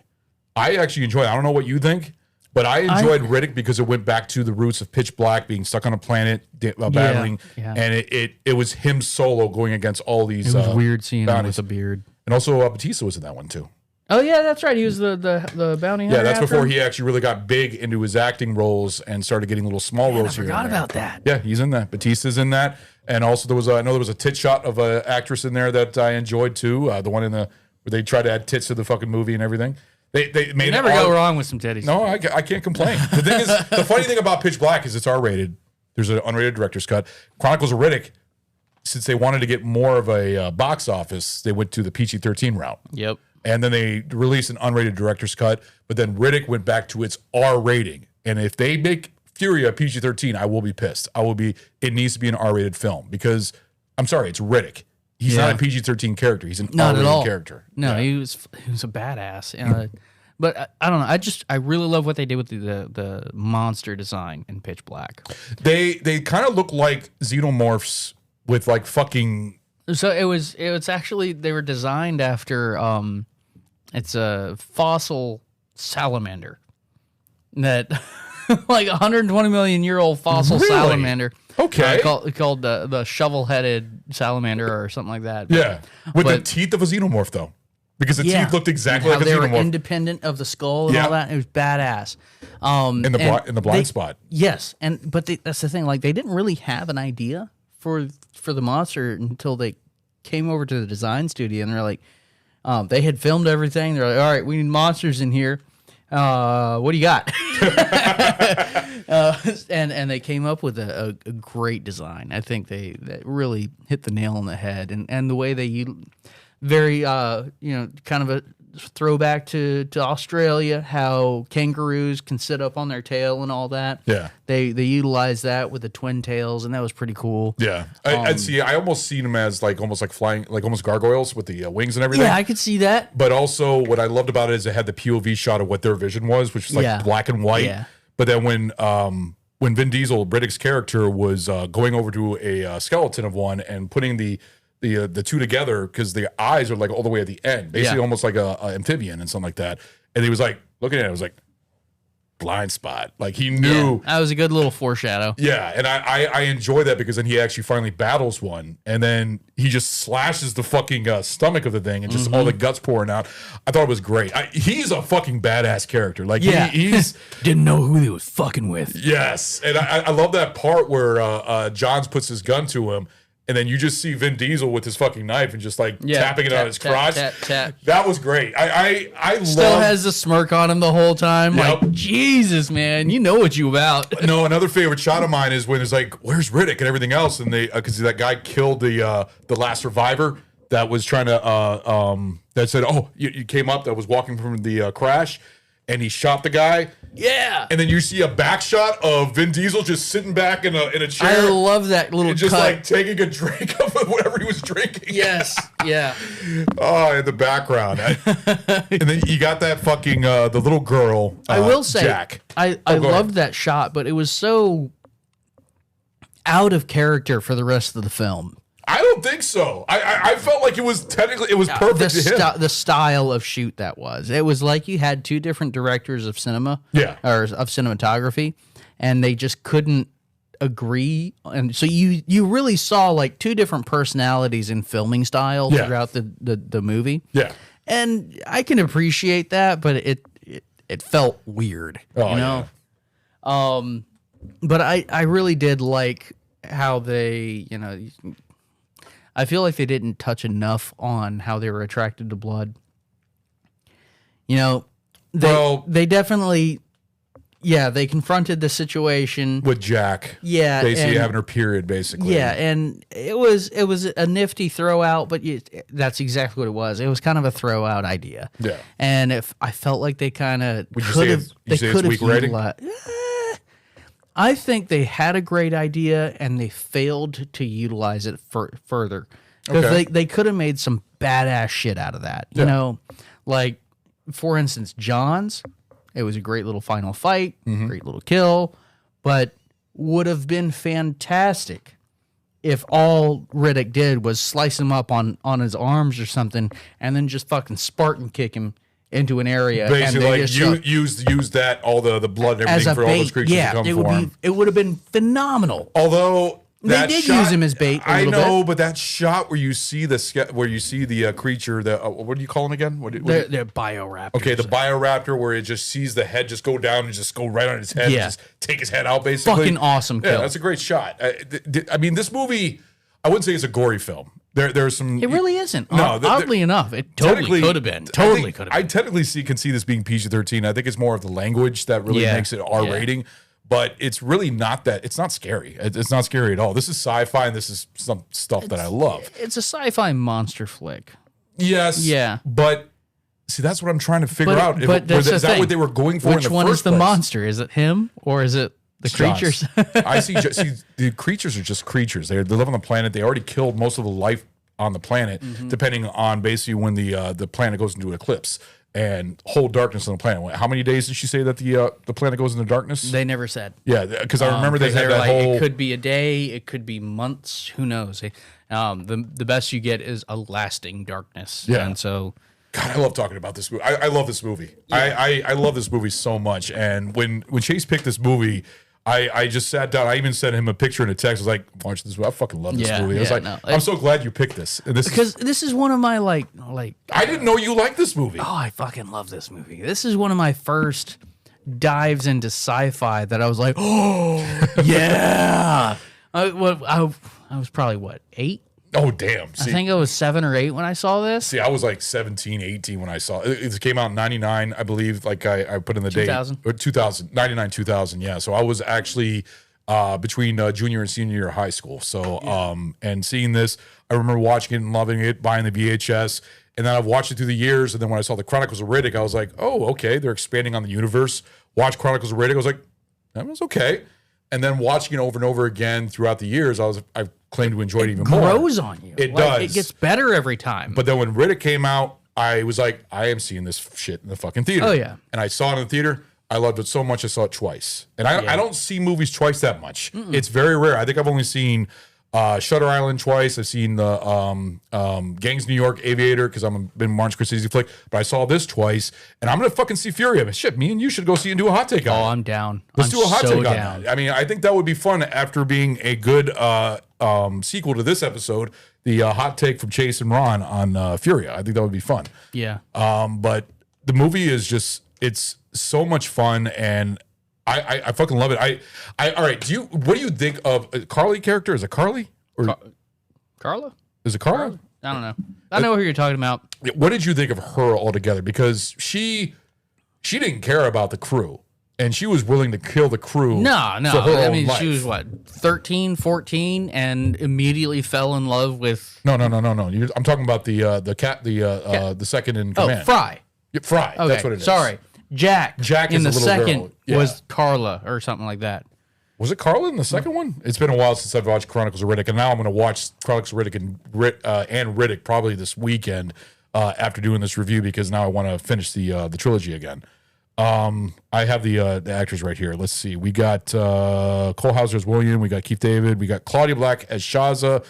I actually enjoyed it. I don't know what you think, but I enjoyed Riddick because it went back to the roots of Pitch Black, being stuck on a planet, battling, and it was him solo going against all these. It was weird seeing him bounties. with a beard. And also Batista was in that one too. Oh yeah, that's right. He was the bounty hunter. Yeah, that's after before him? he actually really got big into his acting roles and started getting little small roles here. I forgot about that. Yeah, he's in that. Batista's in that, and also there was I know there was a tit shot of an actress in there that I enjoyed too. The one where they tried to add tits to the fucking movie and everything. They made You never go wrong with some titties. No, I can't complain. The thing is, the funny thing about Pitch Black is it's R-rated. There's an unrated director's cut. Chronicles of Riddick, since they wanted to get more of a box office, they went to the PG-13 route. Yep. And then they released an unrated director's cut, but then Riddick went back to its R rating. And if they make Fury a PG-13, I will be pissed. It needs to be an R-rated film because, I'm sorry, it's Riddick. He's not a PG-13 character. He's an R-rated character. No, he was a badass. But I don't know. I really love what they did with the monster design in Pitch Black. They kind of look like xenomorphs with like fucking. So it was actually, they were designed after it's a fossil salamander that like 120 million year old fossil salamander. Okay. Called the shovel-headed salamander or something like that. Yeah. With the teeth of a xenomorph though. Because the teeth looked exactly like a they xenomorph. Were independent of the skull and all that. It was badass. In the blind spot. Yes, but that's the thing. Like they didn't really have an idea for the monster until they came over to the design studio and they're like, they had filmed everything. They're like, all right, we need monsters in here. What do you got? And they came up with a great design. I think they really hit the nail on the head, and the way they very kind of a throwback to Australia, how kangaroos can sit up on their tail and all that. Yeah, they utilized that with the twin tails, and that was pretty cool. Yeah, I almost seen them as almost like flying, like almost gargoyles with the wings and everything. Yeah, I could see that. But also, what I loved about it is it had the POV shot of what their vision was, which was like black and white. Yeah. But then when Vin Diesel, Riddick's character, was going over to a skeleton of one and putting the two together because the eyes are like all the way at the end, basically almost like a amphibian and something like that. And he was like looking at it, was like blind spot. Like he knew. Yeah, that was a good little foreshadow. Yeah, and I enjoy that because then he actually finally battles one, and then he just slashes the fucking stomach of the thing, and just all the guts pouring out. I thought it was great. He's a fucking badass character. Like he's didn't know who he was fucking with. Yes, and I love that part where Johns puts his gun to him. And then you just see Vin Diesel with his fucking knife and just tapping it on his crotch. Tap. That was great. I still has the smirk on him the whole time. Yep. Like, Jesus, man, you know what you about. No, another favorite shot of mine is when it's like, "Where's Riddick?" and everything else, and they because that guy killed the last survivor that was trying to that said, "Oh, you came up," that was walking from the crash, and he shot the guy. Yeah. And then you see a back shot of Vin Diesel just sitting back in a chair. I love that little just cut. like taking a drink of whatever he was drinking. Yes. Yeah. Oh, in the background. And then you got that fucking the little girl. I will say, Jack. I loved that shot, but it was so out of character for the rest of the film. I don't think so. I felt like it was perfect to him. The style of shoot that was. It was like you had two different directors of cinema, or of cinematography, and they just couldn't agree. And so you really saw like two different personalities in filming style throughout the movie. Yeah. And I can appreciate that, but it felt weird. Oh, you know? Yeah. But I really did like how they, I feel like they didn't touch enough on how they were attracted to blood. They definitely, they confronted the situation with Jack. Yeah, basically having her period, basically. Yeah, and it was a nifty throw out, but that's exactly what it was. It was kind of a throw out idea. Yeah, and if I felt like they kind of could have weak rating. I think they had a great idea and they failed to utilize it further. Because they could have made some badass shit out of that. You know, like, for instance, Johns, it was a great little final fight, great little kill, but would have been fantastic if all Riddick did was slice him up on his arms or something and then just fucking Spartan kick him into an area Basically, and they like just use that all the blood and as everything a for all those bait. creatures Yeah, to come it for him. would have been phenomenal. Although They did use him as bait a I little know, bit. but that shot where you see the creature, what do you call him again? They're bioraptors. Okay, the bioraptor, where it just sees the head just go down and just go right on his head, Yeah. and just take his head out. Basically, Fucking awesome Yeah, kill. that's a great shot. I mean, this movie, I wouldn't say it's a gory film. There's some. It really isn't. No, Oddly enough, it totally could have been. Totally could have I been. technically can see this being PG-13. I think it's more of the language that really Yeah, makes it R yeah. rating. But it's really not that. It's not scary. It's not scary at all. This is sci-fi, and this is some stuff that I love. It's a sci-fi monster flick. Yes. Yeah. But see, that's what I'm trying to figure out. But that's the Is that thing. what they were going for? Which in the one first is the place? monster? Is it him or is it the Johns. creatures? I see the creatures are just creatures. They live on the planet. They already killed most of the life on the planet, Mm-hmm. depending on basically when the planet goes into an eclipse and whole darkness on the planet. How many days did she say that the planet goes into darkness? They never said. Yeah, because I remember they 'Cause had were that like, whole. It could be a day. It could be months. Who knows? The best you get is a lasting darkness. Yeah. And so God, I love talking about this movie. I love this movie. I love this movie so much. And when Chase picked this movie, I just sat down. I even sent him a picture and a text. I was like, watch this movie. I fucking love this Yeah, movie. I was yeah, like, no, I'm so glad you picked this. And this because this is one of my like I didn't know you liked this movie. oh, I fucking love this movie. This is one of my first dives into sci-fi that I was like, oh yeah. I was probably what, 8? Oh, damn. I think I was 7 or 8 when I saw this. See, I was like 17, 18 when I saw it. It came out in 99, I believe. Like I put in the 2000. date. 2000. 99, 2000. Yeah. So I was actually between junior and senior year of high school. So, and seeing this, I remember watching it and loving it, buying the VHS. And then I've watched it through the years. And then when I saw the Chronicles of Riddick, I was like, oh, okay. They're expanding on the universe. Watch Chronicles of Riddick. I was like, that was okay. And then watching it over and over again throughout the years, I claimed to enjoy it even more. Grows on you. It Like, does. It gets better every time. But then when Riddick came out, I was like, I am seeing this shit in the fucking theater. Oh, yeah. And I saw it in the theater. I loved it so much I saw it twice. And I don't see movies twice that much. It's very rare. I think I've only seen Shutter Island twice. I've seen the Gangs of New York, Aviator, because I'm a been Martin Scorsese flick. But I saw this twice, and I'm gonna fucking see Fury. Shit, me and you should go see it and do a hot take on it. Oh, I'm down. Let's I'm do a hot so take on down. that. I mean, I think that would be fun after being a good sequel to this episode, the hot take from Chase and Ron on Fury. I think that would be fun. Yeah. But the movie is just, it's so much fun, and I fucking love it. All right, what do you think of Carly character? Is it Carly? Or Carla? is it Carla? I don't know. I know who you're talking about. What did you think of her altogether? Because she didn't care about the crew, and she was willing to kill the crew. No. For her I own mean, life. she was what, 13, 14, and immediately fell in love with No. I'm talking about the second in command. Fry. Yeah, Fry. Okay, That's what it is. sorry. Jack Jack in is the a little second girl. Yeah. was Carla or something like that. Was it Carla in the second one? It's been a while since I've watched Chronicles of Riddick, and now I'm going to watch Chronicles of Riddick and Riddick probably this weekend after doing this review, because now I want to finish the trilogy again. I have the actors right here. Let's see. We got Cole Hauser as William. We got Keith David. We got Claudia Black as Shaza,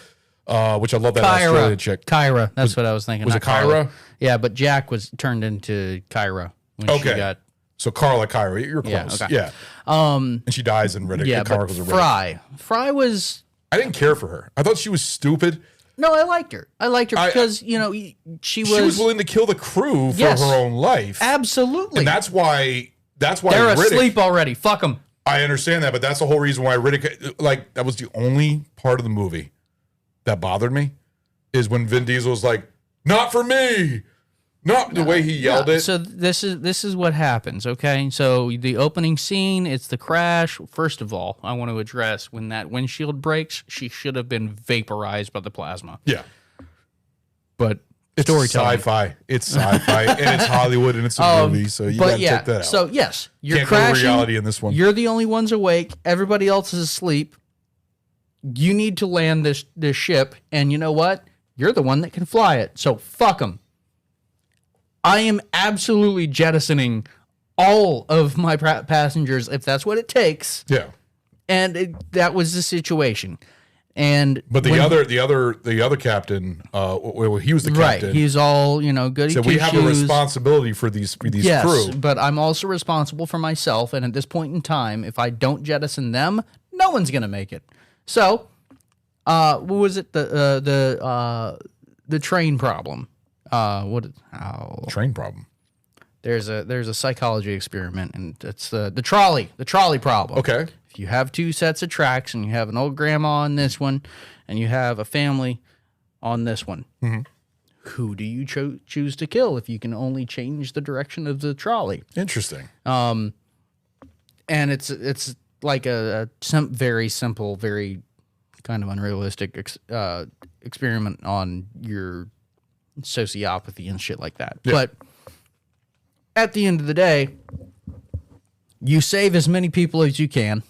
which I love that Australian chick. Kyra. That's what I was thinking. was not it Kyra? Yeah, but Jack was turned into Kyra when she Okay. got. So Carla Kyra, you're Yeah, close. okay. Yeah. And she dies in Riddick. Yeah, Chronicles but of Riddick. Fry was. I didn't care for her. I thought she was stupid. No, I liked her. I liked her because she was willing to kill the crew for Yes. her own life. Absolutely. And that's why They're Riddick, asleep already. Fuck them. I understand that, but that's the whole reason why Riddick, like, that was the only part of the movie that bothered me, is when Vin Diesel was like, "Not for me," not the way he yelled it. So this is what happens. Okay, so the opening scene, it's the crash. First of all, I want to address when that windshield breaks, she should have been vaporized by the plasma. Yeah, But it's storytelling. sci-fi. It's sci-fi, and it's Hollywood, and it's a movie, so you gotta check that out. So yes, you're Can't go to crashing. reality in this one. You're the only ones awake. Everybody else is asleep. You need to land this ship, and you know what? You're the one that can fly it. So fuck them. I am absolutely jettisoning all of my passengers if that's what it takes. Yeah. And that was the situation. And But the other captain, well, he was the captain. right, he's all goody So we have a responsibility for these yes, crew. but I'm also responsible for myself. And at this point in time, if I don't jettison them, no one's gonna make it. So, what was it? The train problem. Train problem. There's a psychology experiment, and it's the trolley problem. Okay. If you have two sets of tracks, and you have an old grandma on this one, and you have a family on this one, who do you choose to kill if you can only change the direction of the trolley? Interesting. And it's like a very simple, very kind of unrealistic experiment on your sociopathy and shit like that. Yeah. But at the end of the day, you save as many people as you can.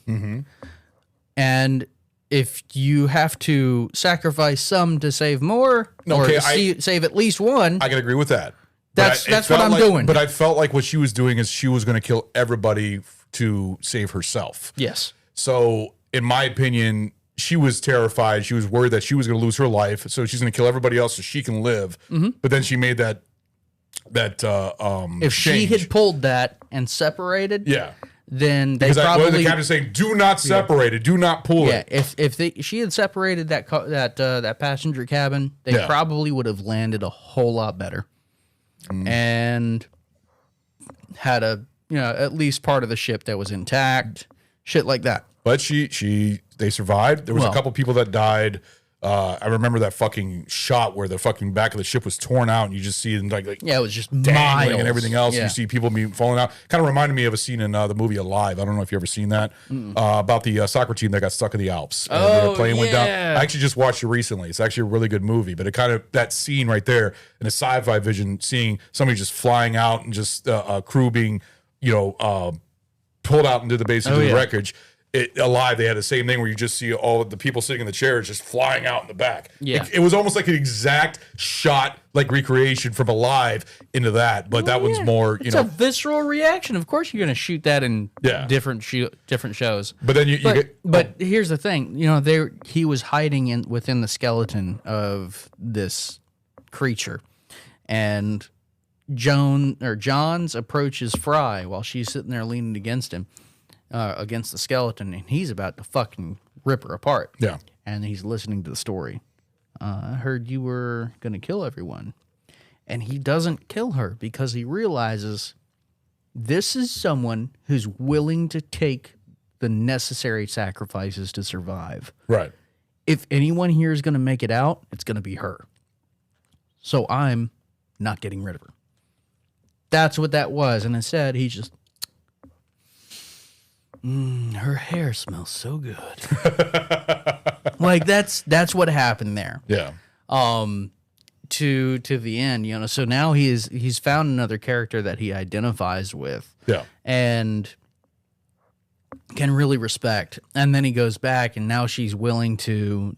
And if you have to sacrifice some to save more, save at least one, I can agree with that. that's what I'm doing. But I felt like what she was doing is she was going to kill everybody to save herself. yes. So, in my opinion, she was terrified. She was worried that she was going to lose her life. So she's going to kill everybody else so she can live. But then she made that If she change. had pulled that and separated, Yeah. then they Because probably the captain's saying, do not separate it. Do not pull yeah. it. If she had separated that passenger cabin, they Yeah. probably would have landed a whole lot better, and had at least part of the ship that was intact, shit like that. But they survived. There was a Well- couple people that died. I remember that fucking shot where the fucking back of the ship was torn out, and you just see it like Yeah, it was just dangling miles and everything else. Yeah. You see people falling out. Kind of reminded me of a scene in the movie Alive. I don't know if you ever seen that about the soccer team that got stuck in the Alps. And their plane went down. yeah. I actually just watched it recently. It's actually a really good movie. But it kind of that scene right there in a sci-fi vision, seeing somebody just flying out and just crew being pulled out into the base into the yeah. wreckage. Alive, they had the same thing where you just see all the people sitting in the chairs just flying out in the back. Yeah. It was almost like an exact shot, like recreation from Alive into that, but that one's more, It's a visceral reaction. Of course, you're going to shoot that in Yeah. different shows. But then you get. But here's the thing, he was hiding within the skeleton of this creature, and John's approaches Fry while she's sitting there leaning against him, against the skeleton, and he's about to fucking rip her apart. Yeah. And he's listening to the story. I heard you were gonna kill everyone, and he doesn't kill her because he realizes this is someone who's willing to take the necessary sacrifices to survive. Right. If anyone here is going to make it out, it's going to be her. So I'm not getting rid of her. That's what that was. And instead, he just, her hair smells so good. Like that's what happened there. Yeah. To the end, so now he's found another character that he identifies with. Yeah. And can really respect. And then he goes back, and now she's willing to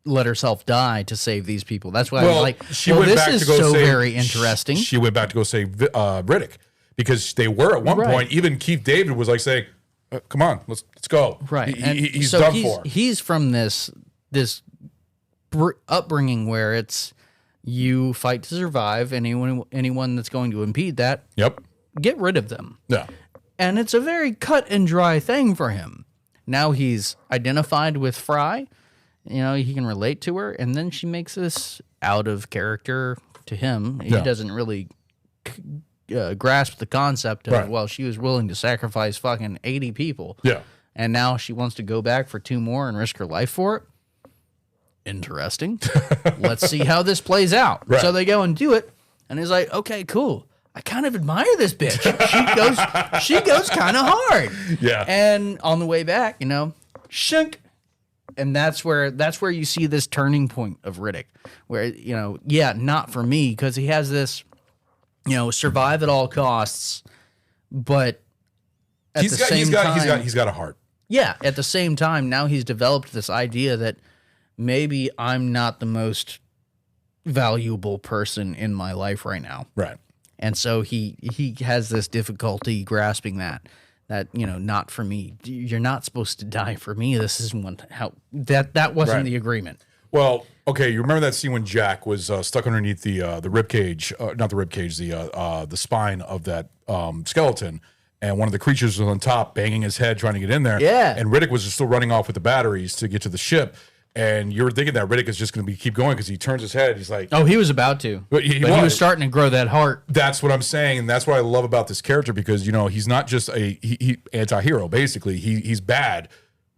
let herself die to save these people. That's why I was like, she went this back is to go so save, very interesting. She went back to go save Riddick because they were at one Right. point. Even Keith David was like saying, "Come on, let's go." Right. He's so done for. He's from this upbringing where it's you fight to survive. Anyone that's going to impede that, Yep. get rid of them. Yeah. And it's a very cut and dry thing for him. Now he's identified with Fry. He can relate to her. And then she makes this out of character to him. He Yeah. doesn't really grasp the concept of, Right. well, she was willing to sacrifice fucking 80 people. Yeah. And now she wants to go back for 2 more and risk her life for it. Interesting. Let's see how this plays out. Right. So they go and do it. And he's like, okay, cool. I kind of admire this bitch. She goes kind of hard. Yeah. And on the way back, shunk. And that's where you see this turning point of Riddick, where not for me, because he has this, survive at all costs, but at the same time, he's got a heart. yeah, at the same time, now he's developed this idea that maybe I'm not the most valuable person in my life right now. Right. And so he has this difficulty grasping that not for me. You're not supposed to die for me. This isn't how that wasn't Right. the agreement. Well, okay, you remember that scene when Jack was stuck underneath the rib cage, not the rib cage, the spine of that skeleton, and one of the creatures was on top, banging his head, trying to get in there. Yeah. And Riddick was just still running off with the batteries to get to the ship. And you're thinking that Riddick is just going to keep going because he turns his head. He's like, Oh, he was about to, But he he was. was starting to grow that heart. that's what I'm saying, and that's what I love about this character because he's not just he anti-hero. Basically, he's bad,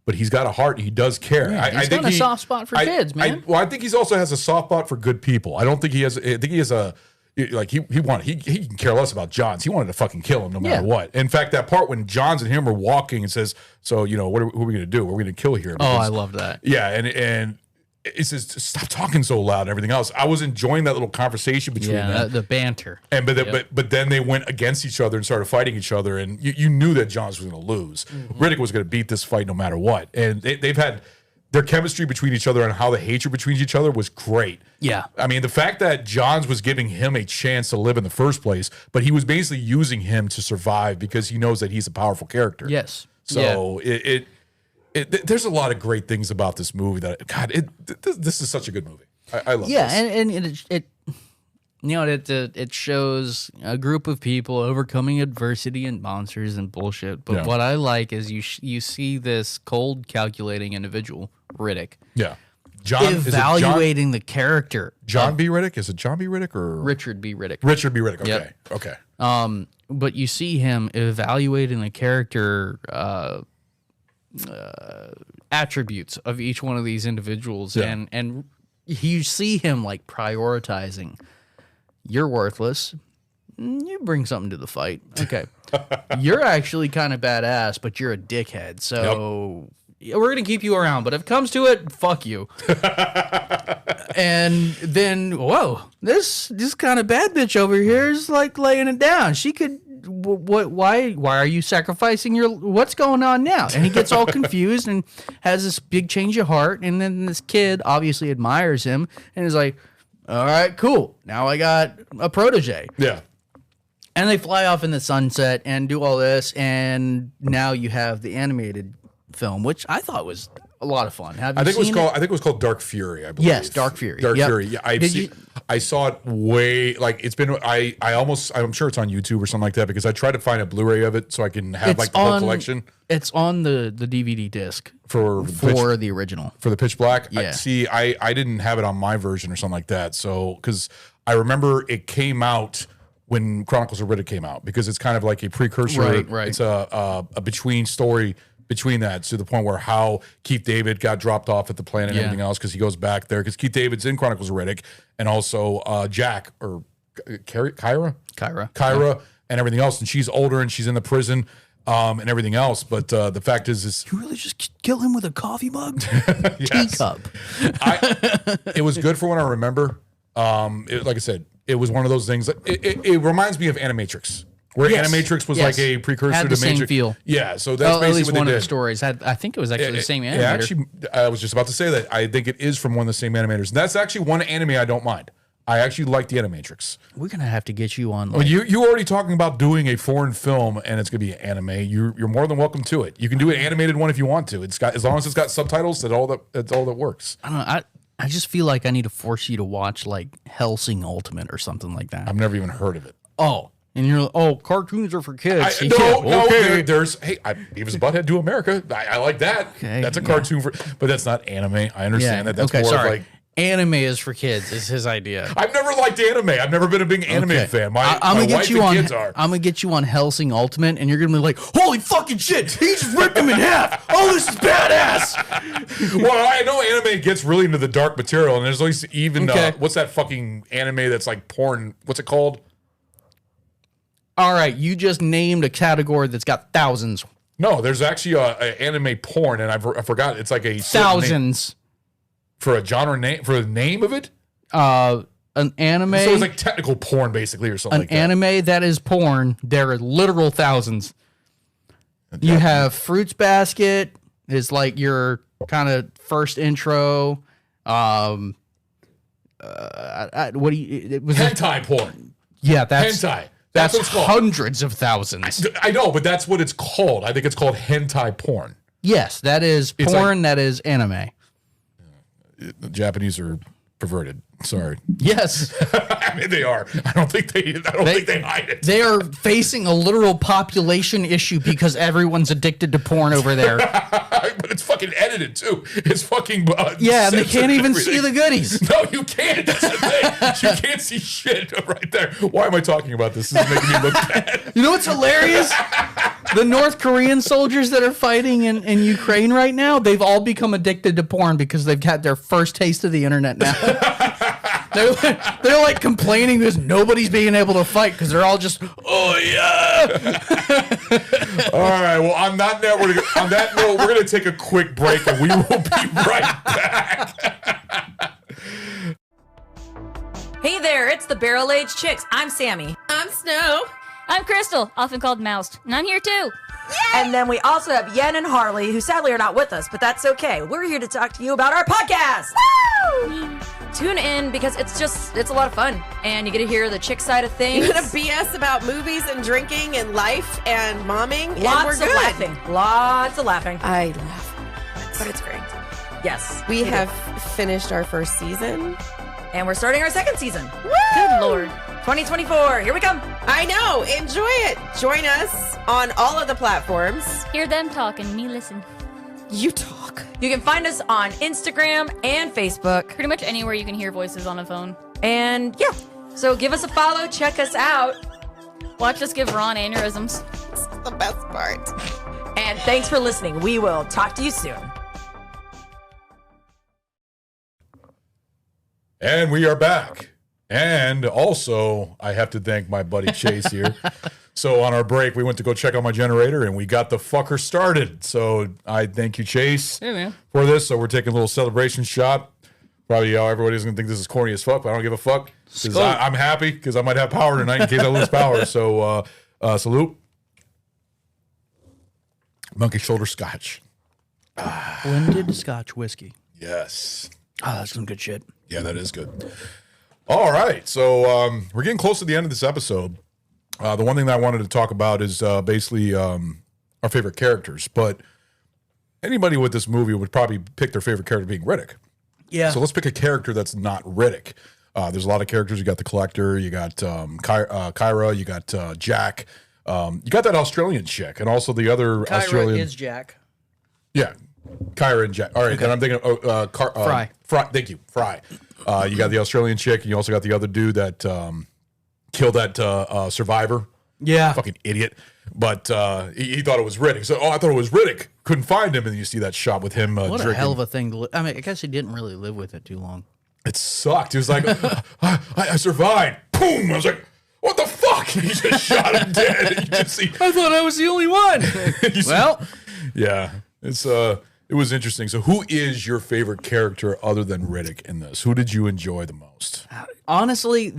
but he's got a heart. And he does care. Yeah, I he's think got a soft spot for kids, man. I think he also has a soft spot for good people. I don't think he has. I think he has a like he can care less about Johns. He wanted to fucking kill him no matter Yeah. what. In fact, that part when Johns and him are walking and says, "So who are we going to do? We're going to kill here." Oh, I Because- love that. yeah, and it says stop talking so loud and everything else. I was enjoying that little conversation between them. Yeah, the banter. And but then they went against each other and started fighting each other, and you knew that Johns was going to lose. Riddick was going to beat this fight no matter what, and they've had their chemistry between each other and how the hatred between each other was great. Yeah. I mean, the fact that Johns was giving him a chance to live in the first place, but he was basically using him to survive because he knows that he's a powerful character. Yes. So there's a lot of great things about this movie this is such a good movie. I love Yeah, this. and it shows a group of people overcoming adversity and monsters and bullshit. But Yeah. what I like is you see this cold, calculating individual, Riddick, Yeah. John is it evaluating the character. John B. Riddick? Is it John B. Riddick or Richard B. Riddick. Richard B. Riddick? Okay. Yep. Okay. But you see him evaluating the character attributes of each one of these individuals, Yeah. and you see him like prioritizing. You're worthless. You bring something to the fight. Okay. You're actually kind of badass, but you're a dickhead. So we're gonna keep you around. But if it comes to it, fuck you. And then, whoa, this kind of bad bitch over here is like laying it down. She could. What? Why are you sacrificing your? What's going on now? And he gets all confused and has this big change of heart. And then this kid obviously admires him and is like, "All right, cool. Now I got a protege." Yeah. And they fly off in the sunset and do all this. And now you have the animated film, which I thought was a lot of fun. Have you I think it was seen called Dark Fury, I believe. Yes, Dark Fury. Dark Yep. Fury. Yeah, I saw it way I'm sure it's on YouTube or something like that because I tried to find a Blu-ray of it so I can have like the whole collection It's on the DVD disc for the original. the Pitch Black. Yeah. I didn't have it on my version or something like that. So because I remember it came out when Chronicles of Riddick came out because it's kind of like a precursor. Right. It's a between story between that to the point where how Keith David got dropped off at the planet and Yeah. everything else because he goes back there because Keith David's in Chronicles of Riddick and also Jack or Kyra and everything else, and she's older and she's in the prison and everything else. But the fact is You really just kill him with a coffee mug? yes. Teacup. It was good for what I remember. Like I said, it was one of those things. It reminds me of Animatrix. Where Yes. Animatrix was Yes. like a precursor Had to the same Matrix. feel. Yeah, so that's At basically least what they one of did. the stories had. I think it was actually the same animator. Yeah, actually, I was just about to say that. I think it is from one of the same animators. And that's actually one anime I don't mind. I actually like the Animatrix. We're gonna have to get you on. Well, you already talking about doing a foreign film and it's gonna be an anime. You're more than welcome to it. You can do an animated one if you want to. It's got as long as it's got subtitles. That's all that works. I don't know. I just feel like I need to force you to watch like Hellsing Ultimate or something like that. I've never even heard of it. Oh, and you're like, oh, cartoons are for kids. No, okay. there's Beavis and Butthead Do America. I like that. Okay, That's a yeah. cartoon but that's not anime. I understand that. That's okay, more sorry. of like. Anime is for kids. Is his idea. I've never liked anime. I've never been a big anime Okay. fan. I'm My gonna wife get you and on. kids are. I'm gonna get you on Hellsing Ultimate, and you're gonna be like, "Holy fucking shit! He just ripped him in half! Oh, this is badass!" Well, I know anime gets really into the dark material, and there's always even Okay. what's that fucking anime that's like porn? What's it called? All right, you just named a category that's got thousands. No, there's actually a anime porn, and I forgot. It's like a certain name Thousands. for a genre name for the name of it. An anime. So it's like technical porn, basically, or something an like that. anime that is porn. There are literal thousands. You have Fruits Basket is like your kind of first intro. What do you? It was Hentai porn. yeah, that's Hentai. That's That's what it's called. hundreds of thousands. I know, but that's what it's called. I think it's called hentai porn. Yes, that is It's porn. That is anime. The Japanese are perverted. Sorry. Yes, I mean, they are. I don't think they hide it. they are facing a literal population issue because everyone's addicted to porn over there. But it's fucking edited too. It's fucking Yeah, and they censored can't and even see everything. the goodies. No, you can't. That's the thing. You can't see shit right there. Why am I talking about this? This is making me look bad. You know what's hilarious? The North Korean soldiers that are fighting in Ukraine right now, they've all become addicted to porn because they've got their first taste of the internet now. They're like complaining because nobody's being able to fight because they're all just, oh yeah. All right. Well, on that note, we're gonna take a quick break, and we will be right back. Hey there, it's the Barrel Age Chicks. I'm Sammy. I'm Snow. I'm Crystal, often called Mouse, and I'm here too. And then we also have Yen and Harley, who sadly are not with us, but that's okay. We're here to talk to you about our podcast. Woo! Tune in because it's a lot of fun. And you get to hear the chick side of things. You're gonna BS about movies and drinking and life and momming. And Lots we're of good. laughing. Lots of laughing. I laugh, but it's great. Yes. We have finished our first season. And we're starting our second season. Woo! Good Lord. 2024. Here we come. I know. Enjoy it. Join us on all of the platforms. Hear them talk and me listen. You talk. You can find us on Instagram and Facebook. Pretty much anywhere you can hear voices on a phone. And yeah, so give us a follow. Check us out. Watch us give Ron aneurysms. It's the best part. And thanks for listening. We will talk to you soon. And we are back. And also, I have to thank my buddy Chase here. So on our break, we went to go check on my generator, and we got the fucker started. So I thank you, Chase, for this. So we're taking a little celebration shot. Probably everybody's going to think this is corny as fuck, but I don't give a fuck. Because I'm happy because I might have power tonight in case I lose power. So salute. Monkey shoulder scotch. Blended Scotch whiskey. Yes. Oh, that's some good shit. Yeah, that is good. All right. So we're getting close to the end of this episode. The one thing that I wanted to talk about is basically our favorite characters. But anybody with this movie would probably pick their favorite character being Riddick. Yeah. So let's pick a character that's not Riddick. There's a lot of characters. You got the Collector. You got Kyra. You got Jack. You got that Australian chick. And also the other Kyra Australian. is Jack. Yeah. Kyra and Jack. All right. Then I'm thinking Fry. Fry. Thank you. Fry. You got the Australian chick, and you also got the other dude that killed that survivor. Yeah. Fucking idiot. But he thought it was Riddick. So, I thought it was Riddick. Couldn't find him, and you see that shot with him What drinking. a hell of a thing to I mean, I guess he didn't really live with it too long. It sucked. He was like, I survived. Boom. I was like, what the fuck? He just shot him dead. And you just see. I thought I was the only one. Well. Yeah. It was interesting. So who is your favorite character other than Riddick in this? Who did you enjoy the most? Honestly,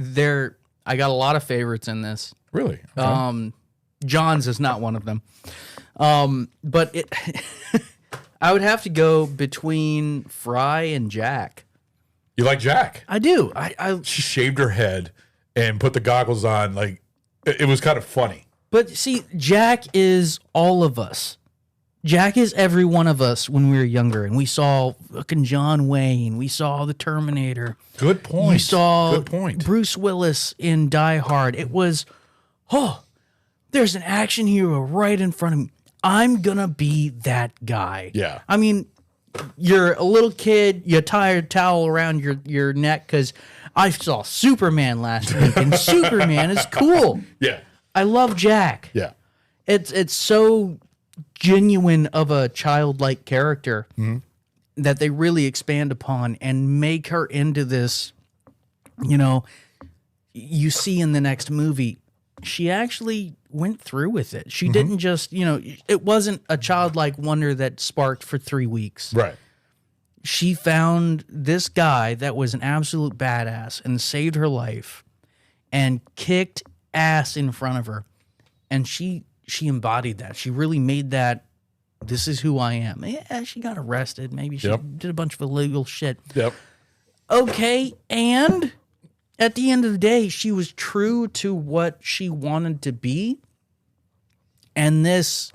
I got a lot of favorites in this. Really? Okay. John's is not one of them. But I would have to go between Fry and Jack. You like Jack? I do. She shaved her head and put the goggles on. Like, it was kind of funny. But see, Jack is all of us. Jack is every one of us when we were younger, and we saw fucking John Wayne. We saw the Terminator. Good point. We saw Good point. Bruce Willis in Die Hard. It was, there's an action hero right in front of me. I'm gonna be that guy. Yeah. I mean, you're a little kid, you tie a towel around your neck because I saw Superman last week, and Superman is cool. Yeah. I love Jack. Yeah. It's so genuine of a childlike character that they really expand upon and make her into this, you see in the next movie. She actually went through with it. She didn't just, it wasn't a childlike wonder that sparked for 3 weeks. Right. She found this guy that was an absolute badass and saved her life and kicked ass in front of her. And she embodied that. She really made that, this is who I am. Yeah, she got arrested. Maybe she did a bunch of illegal shit. Yep. Okay, and at the end of the day, she was true to what she wanted to be. And this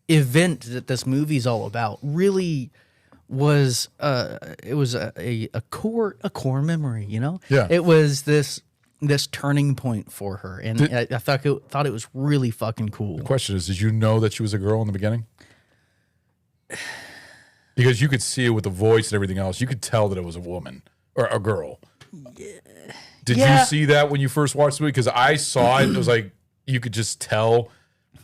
event that this movie's all about really was it was a core memory, you know? Yeah. It was this turning point for her. And I thought it was really fucking cool. The question is, did you know that she was a girl in the beginning? Because you could see it with the voice and everything else. You could tell that it was a woman or a girl. Yeah. Did you see that when you first watched the movie? Because I saw it. It was like you could just tell.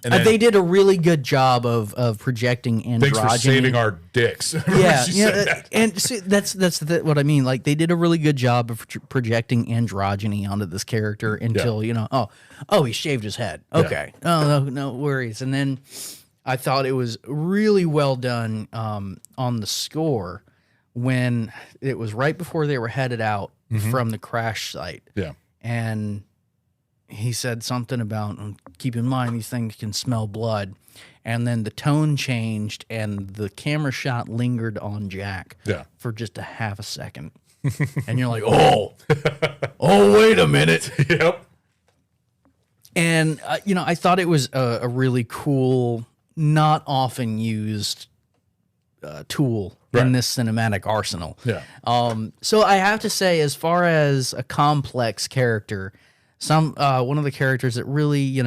And then, they did a really good job of projecting androgyny. thanks for saving our dicks. Yeah, and see, that's what I mean. Like they did a really good job of projecting androgyny onto this character until you know, oh, he shaved his head. Okay, no worries. And then I thought it was really well done on the score when it was right before they were headed out from the crash site. Yeah, and he said something about, keep in mind, these things can smell blood. And then the tone changed and the camera shot lingered on Jack for just a half a second. And you're like, oh, wait a minute. Yep. And, I thought it was a really cool, not often used tool in this cinematic arsenal. Yeah. So I have to say, as far as a complex character, one of the characters that really,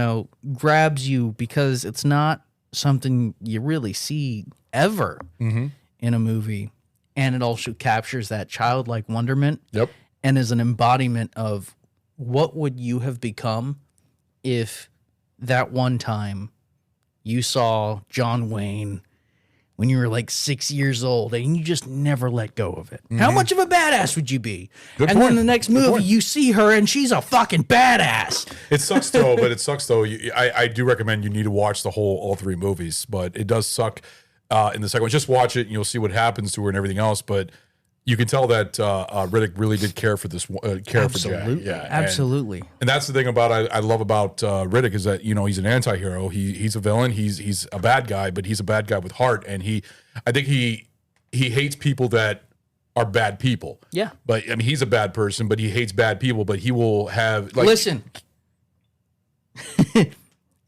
grabs you because it's not something you really see ever in a movie. And it also captures that childlike wonderment. Yep. And is an embodiment of what would you have become if that one time you saw John Wayne when you were like 6 years old and you just never let go of it. How much of a badass would you be? Good and point. then the next movie, you see her and she's a fucking badass. It sucks though, I do recommend you need to watch all three movies, but it does suck in the second one. Just watch it and you'll see what happens to her and everything else. But you can tell that Riddick really did care for this, for Jack. Yeah, absolutely. And that's the thing about I love about Riddick is that he's an anti-hero. He's a villain. He's a bad guy, but he's a bad guy with heart. And I think he hates people that are bad people. Yeah. But I mean, he's a bad person, but he hates bad people. But he will have listen. In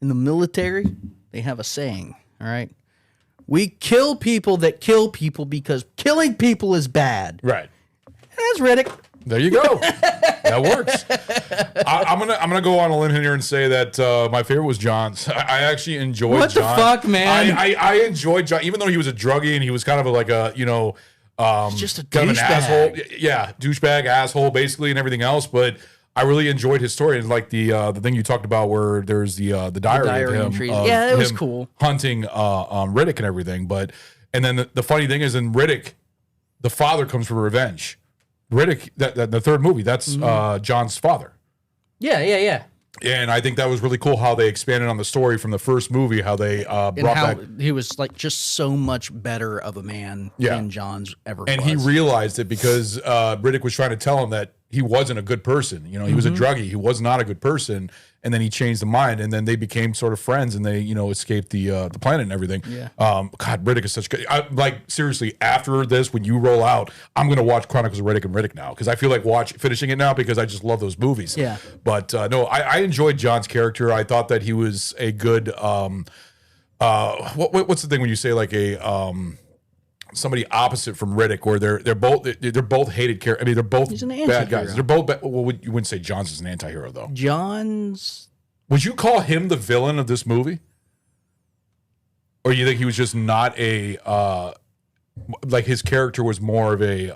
the military, they have a saying. All right. We kill people that kill people because killing people is bad. Right. That's Riddick. There you go. That works. I'm gonna go on a limb here and say that my favorite was John's. I actually enjoyed what John. What the fuck, man? I enjoyed John, even though he was a druggie and he was kind of like a just a kind of an douchebag. asshole. Yeah, douchebag, asshole, basically, and everything else. But I really enjoyed his story, and like the thing you talked about where there's the diary of him, entries. Yeah, it was him cool. hunting Riddick and everything. But and then the funny thing is, in Riddick, the father comes for revenge. Riddick, the third movie, that's John's father. Yeah. And I think that was really cool how they expanded on the story from the first movie, how they brought back. He was like just so much better of a man than John's ever was. And he realized it because Riddick was trying to tell him that he wasn't a good person. He was a druggie. He was not a good person. And then he changed the mind, and then they became sort of friends, and they, escaped the planet and everything. Yeah. God, Riddick is such good. Seriously, after this, when you roll out, I'm going to watch Chronicles of Riddick and Riddick now because I feel like finishing it now because I just love those movies. Yeah. But no, I enjoyed John's character. I thought that he was a good. What's the thing when you say like a somebody opposite from Riddick, where they're both hated characters. I mean, they're both He's an bad guys. anti-hero. They're both. Well, you wouldn't say John's is an anti-hero though. John's. Would you call him the villain of this movie, or you think he was just not a like his character was more of a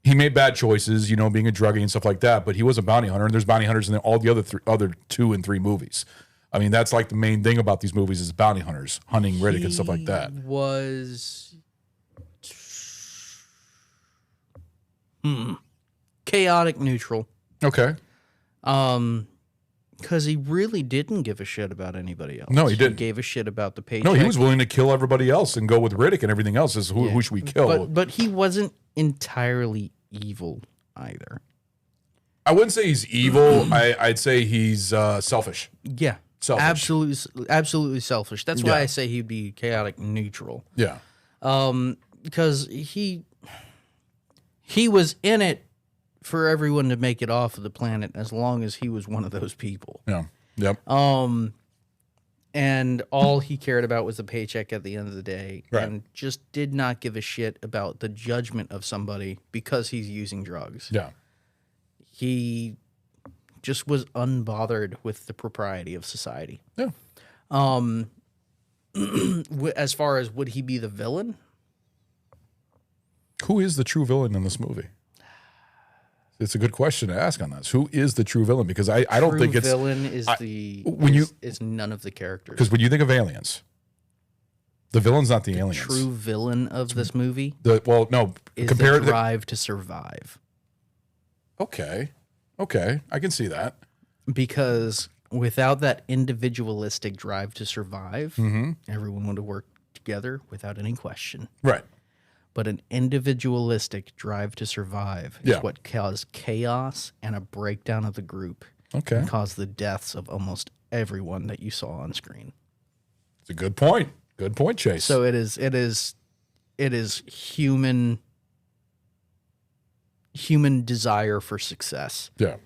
he made bad choices, being a druggie and stuff like that, but he was a bounty hunter, and there's bounty hunters in all the other 2 and 3 movies. I mean, that's like the main thing about these movies is bounty hunters hunting Riddick and stuff like that. Was chaotic neutral. Okay. Because he really didn't give a shit about anybody else. No, he didn't. He gave a shit about the paycheck. No, he was willing to kill everybody else and go with Riddick and everything else. Is who should we kill? But he wasn't entirely evil either. I wouldn't say he's evil. I'd say he's selfish. Yeah. Selfish. Absolutely selfish. That's why I say he'd be chaotic neutral. Yeah. Because he was in it for everyone to make it off of the planet as long as he was one of those people. Yeah. Yep. And all he cared about was the paycheck at the end of the day, Right. and just did not give a shit about the judgment of somebody because he's using drugs. Yeah. He just was unbothered with the propriety of society. Yeah. As far as would he be the villain? Who is the true villain in this movie? It's a good question to ask on this. Who is the true villain? Because I don't think it's villain is is none of the characters. Because when you think of aliens, the villain's not the aliens. True villain of this movie No, is compare the drive to survive. Okay, I can see that. Because without that individualistic drive to survive, everyone would have worked together without any question. Right. But an individualistic drive to survive is what caused chaos and a breakdown of the group. Okay. And caused the deaths of almost everyone that you saw on screen. It's a good point. Good point, Chase. So it is human desire for success. Yeah.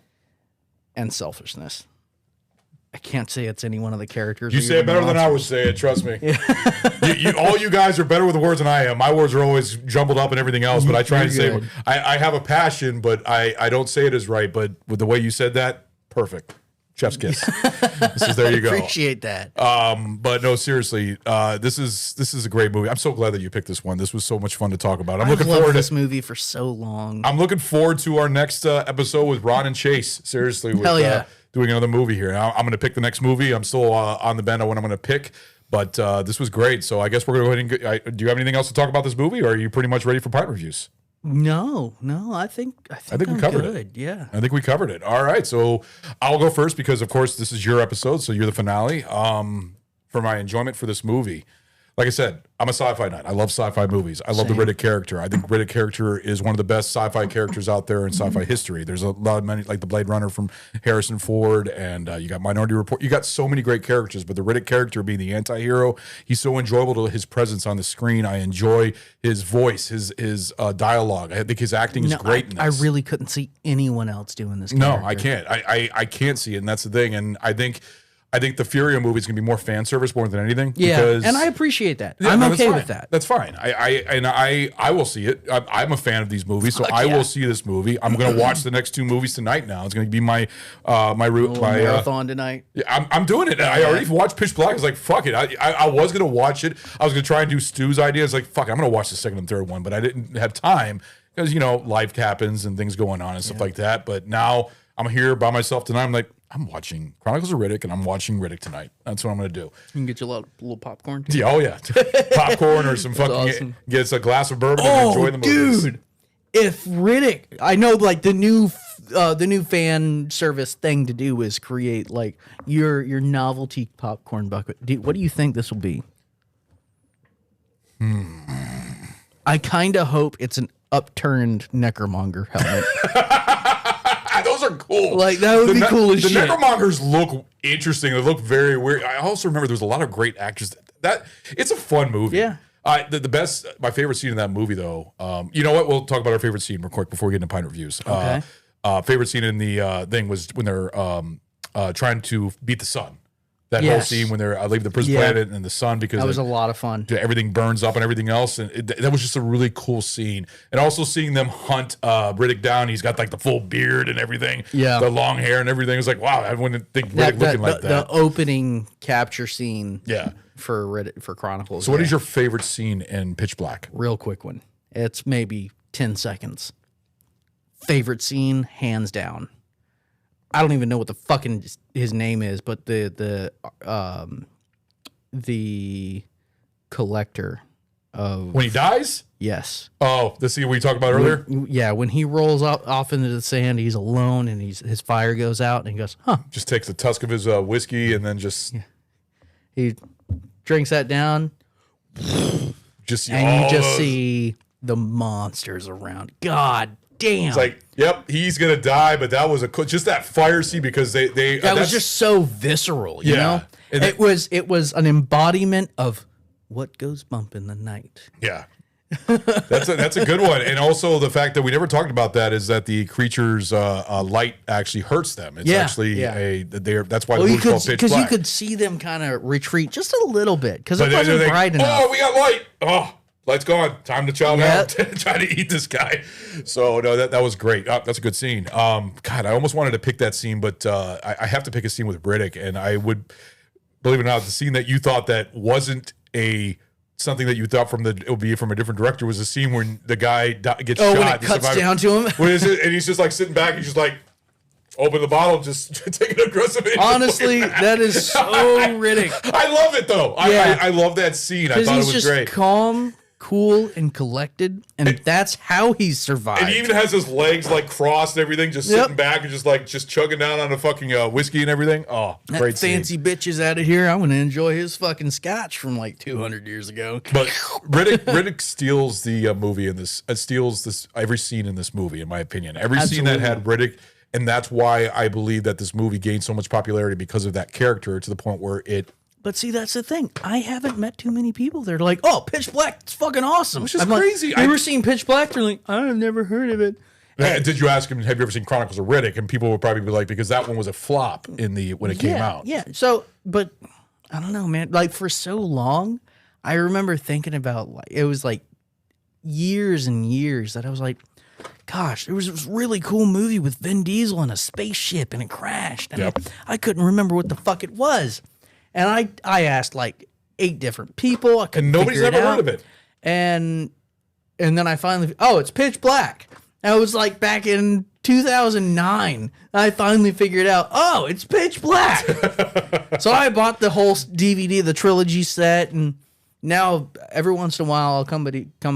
And selfishness. I can't say it's any one of the characters. You say it better than I would say it. Trust me. All you guys are better with words than I am. My words are always jumbled up and everything else. But I try to say I have a passion, but I don't say it as right. But with the way you said that, perfect. Chef's kiss. There you go. Appreciate that. But no, seriously, this is a great movie. I'm so glad that you picked this one. This was so much fun to talk about. I'm looking forward to this movie for so long. I'm looking forward to our next episode with Ron and Chase. Seriously, with, Hell yeah. Doing another movie here. Now, I'm going to pick the next movie. I'm still on the bend on what I'm going to pick, but this was great. So I guess we're going to go ahead and do you have anything else to talk about this movie, or are you pretty much ready for part reviews? No, I think we covered it. Yeah. I think we covered it. All right. So I'll go first because, of course, this is your episode. So you're the finale. For my enjoyment for this movie, like I said, I'm a sci-fi nut. I love sci-fi movies. I love the Riddick character. I think Riddick character is one of the best sci-fi characters out there in sci-fi history. There's a lot of many, like the Blade Runner from Harrison Ford, and you got Minority Report. You got so many great characters, but the Riddick character being the anti-hero, he's so enjoyable to his presence on the screen. I enjoy his voice, his dialogue. I think his acting is great in this. I really couldn't see anyone else doing this No, character. I can't. I can't see it, and that's the thing. And I think the Furio movie is going to be more fan service more than anything. Yeah, because, and I appreciate that. Yeah, I'm no, okay that's with fine. that. That's fine. I will see it. I'm a fan of these movies, so I will see this movie. I'm going to watch the next two movies tonight. Now it's going to be my marathon tonight. Yeah, I'm doing it. I already watched Pitch Black. I was like, fuck it. I was going to watch it. I was going to try and do Stu's ideas. Like, fuck it. I'm going to watch the second and third one, but I didn't have time because life happens and things going on and stuff like that. But now I'm here by myself tonight. I'm like, I'm watching Chronicles of Riddick, and I'm watching Riddick tonight. That's what I'm going to do. You can get you a little popcorn. Too. Yeah, oh yeah, popcorn or some fucking awesome. Get us a glass of bourbon and enjoy the movies. Dude, if Riddick, I know like the new fan service thing to do is create like your novelty popcorn bucket. What do you think this will be? I kind of hope it's an upturned Necromonger helmet. Those are cool. Like that would be cool as the shit. The Necromongers look interesting. They look very weird. I also remember there's a lot of great actors. That it's a fun movie. Yeah. My favorite scene in that movie, though. You know what? We'll talk about our favorite scene real quick before we get into pint reviews. Okay. Favorite scene in the thing was when they're trying to beat the sun. That whole scene when they're leaving the prison planet and the sun, because that was a lot of fun. Everything burns up and everything else, and that was just a really cool scene. And also seeing them hunt Riddick down. He's got like the full beard and everything, the long hair and everything. It was like, wow, I wouldn't think Riddick looking like that. The opening capture scene, for Chronicles. So, what is your favorite scene in Pitch Black? Real quick one. It's maybe 10 seconds. Favorite scene, hands down. I don't even know what the fucking his name is, but the collector of when he dies. Yes. Oh, the scene we talked about earlier. When he rolls off into the sand, he's alone, and his fire goes out, and he goes, "Huh." Just takes the tusk of his whiskey, and then he drinks that down. You just see the monsters around. God damn. It's like, yep, he's gonna die, but that was just that fire scene because they that was just so visceral, you know? And it was an embodiment of what goes bump in the night. Yeah. That's a good one. And also the fact that we never talked about that is that the creature's light actually hurts them. It's actually that's why the movie's called Pitch Black. Because you could see them kind of retreat just a little bit because it wasn't bright enough. Oh, we got light. Oh, light's gone. Time to chow down. Try to eat this guy. So no, that was great. That's a good scene. God, I almost wanted to pick that scene, but I have to pick a scene with Riddick, and I would, believe it or not, the scene that you thought that wasn't something that you thought it would be from a different director was a scene when the guy gets shot. When it cuts down to him? What is it? And he's just like sitting back. He's just like, open the bottle, just take an aggressive. Honestly, that is so Riddick. I love it though. Yeah. I love that scene. I thought it was just great. Calm, cool, and collected, and that's how he survived. And he even has his legs like crossed and everything, just sitting back and just chugging down on the fucking whiskey and everything. Oh, great that fancy scene. bitch is out of here. I'm gonna enjoy his fucking scotch from like 200 years ago. But Riddick steals the movie in this. Steals this every scene in this movie, in my opinion. Every scene that had Riddick. And that's why I believe that this movie gained so much popularity because of that character to the point where it. But see, that's the thing. I haven't met too many people that are like, "Oh, Pitch Black, it's fucking awesome." Which is crazy. Like, you ever seen Pitch Black? They're like, "I've never heard of it." Did you ask him? Have you ever seen Chronicles of Riddick? And people would probably be like, because that one was a flop when it came out. Yeah. So, but I don't know, man. Like for so long, I remember thinking about it was like years and years that I was like, gosh, there was this really cool movie with Vin Diesel and a spaceship and it crashed. And I couldn't remember what the fuck it was. And I asked like 8 different people. And nobody's ever heard of it. And then I finally, it's Pitch Black. And it was like back in 2009. I finally figured out, it's Pitch Black. So I bought the whole DVD, the trilogy set, and now every once in a while I'll come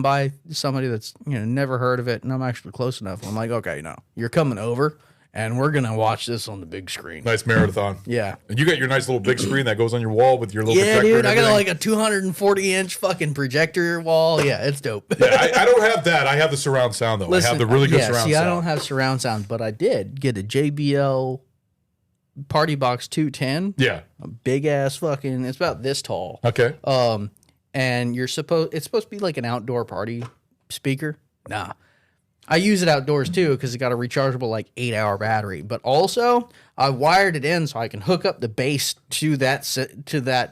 by somebody that's never heard of it, and I'm actually close enough. I'm like, okay, you're coming over, and we're gonna watch this on the big screen. Nice marathon. Yeah, and you got your nice little big screen that goes on your wall with your little projector. Dude, I got like a 240-inch fucking projector wall. Yeah, it's dope. Yeah, I don't have that. I have the surround sound though. Listen, I have the really good surround sound. I don't have surround sound, but I did get a JBL Party Box 210. Yeah, a big ass fucking. It's about this tall. Okay. And it's supposed to be like an outdoor party speaker. Nah. I use it outdoors too because it got a rechargeable like 8-hour battery. But also I wired it in so I can hook up the bass to that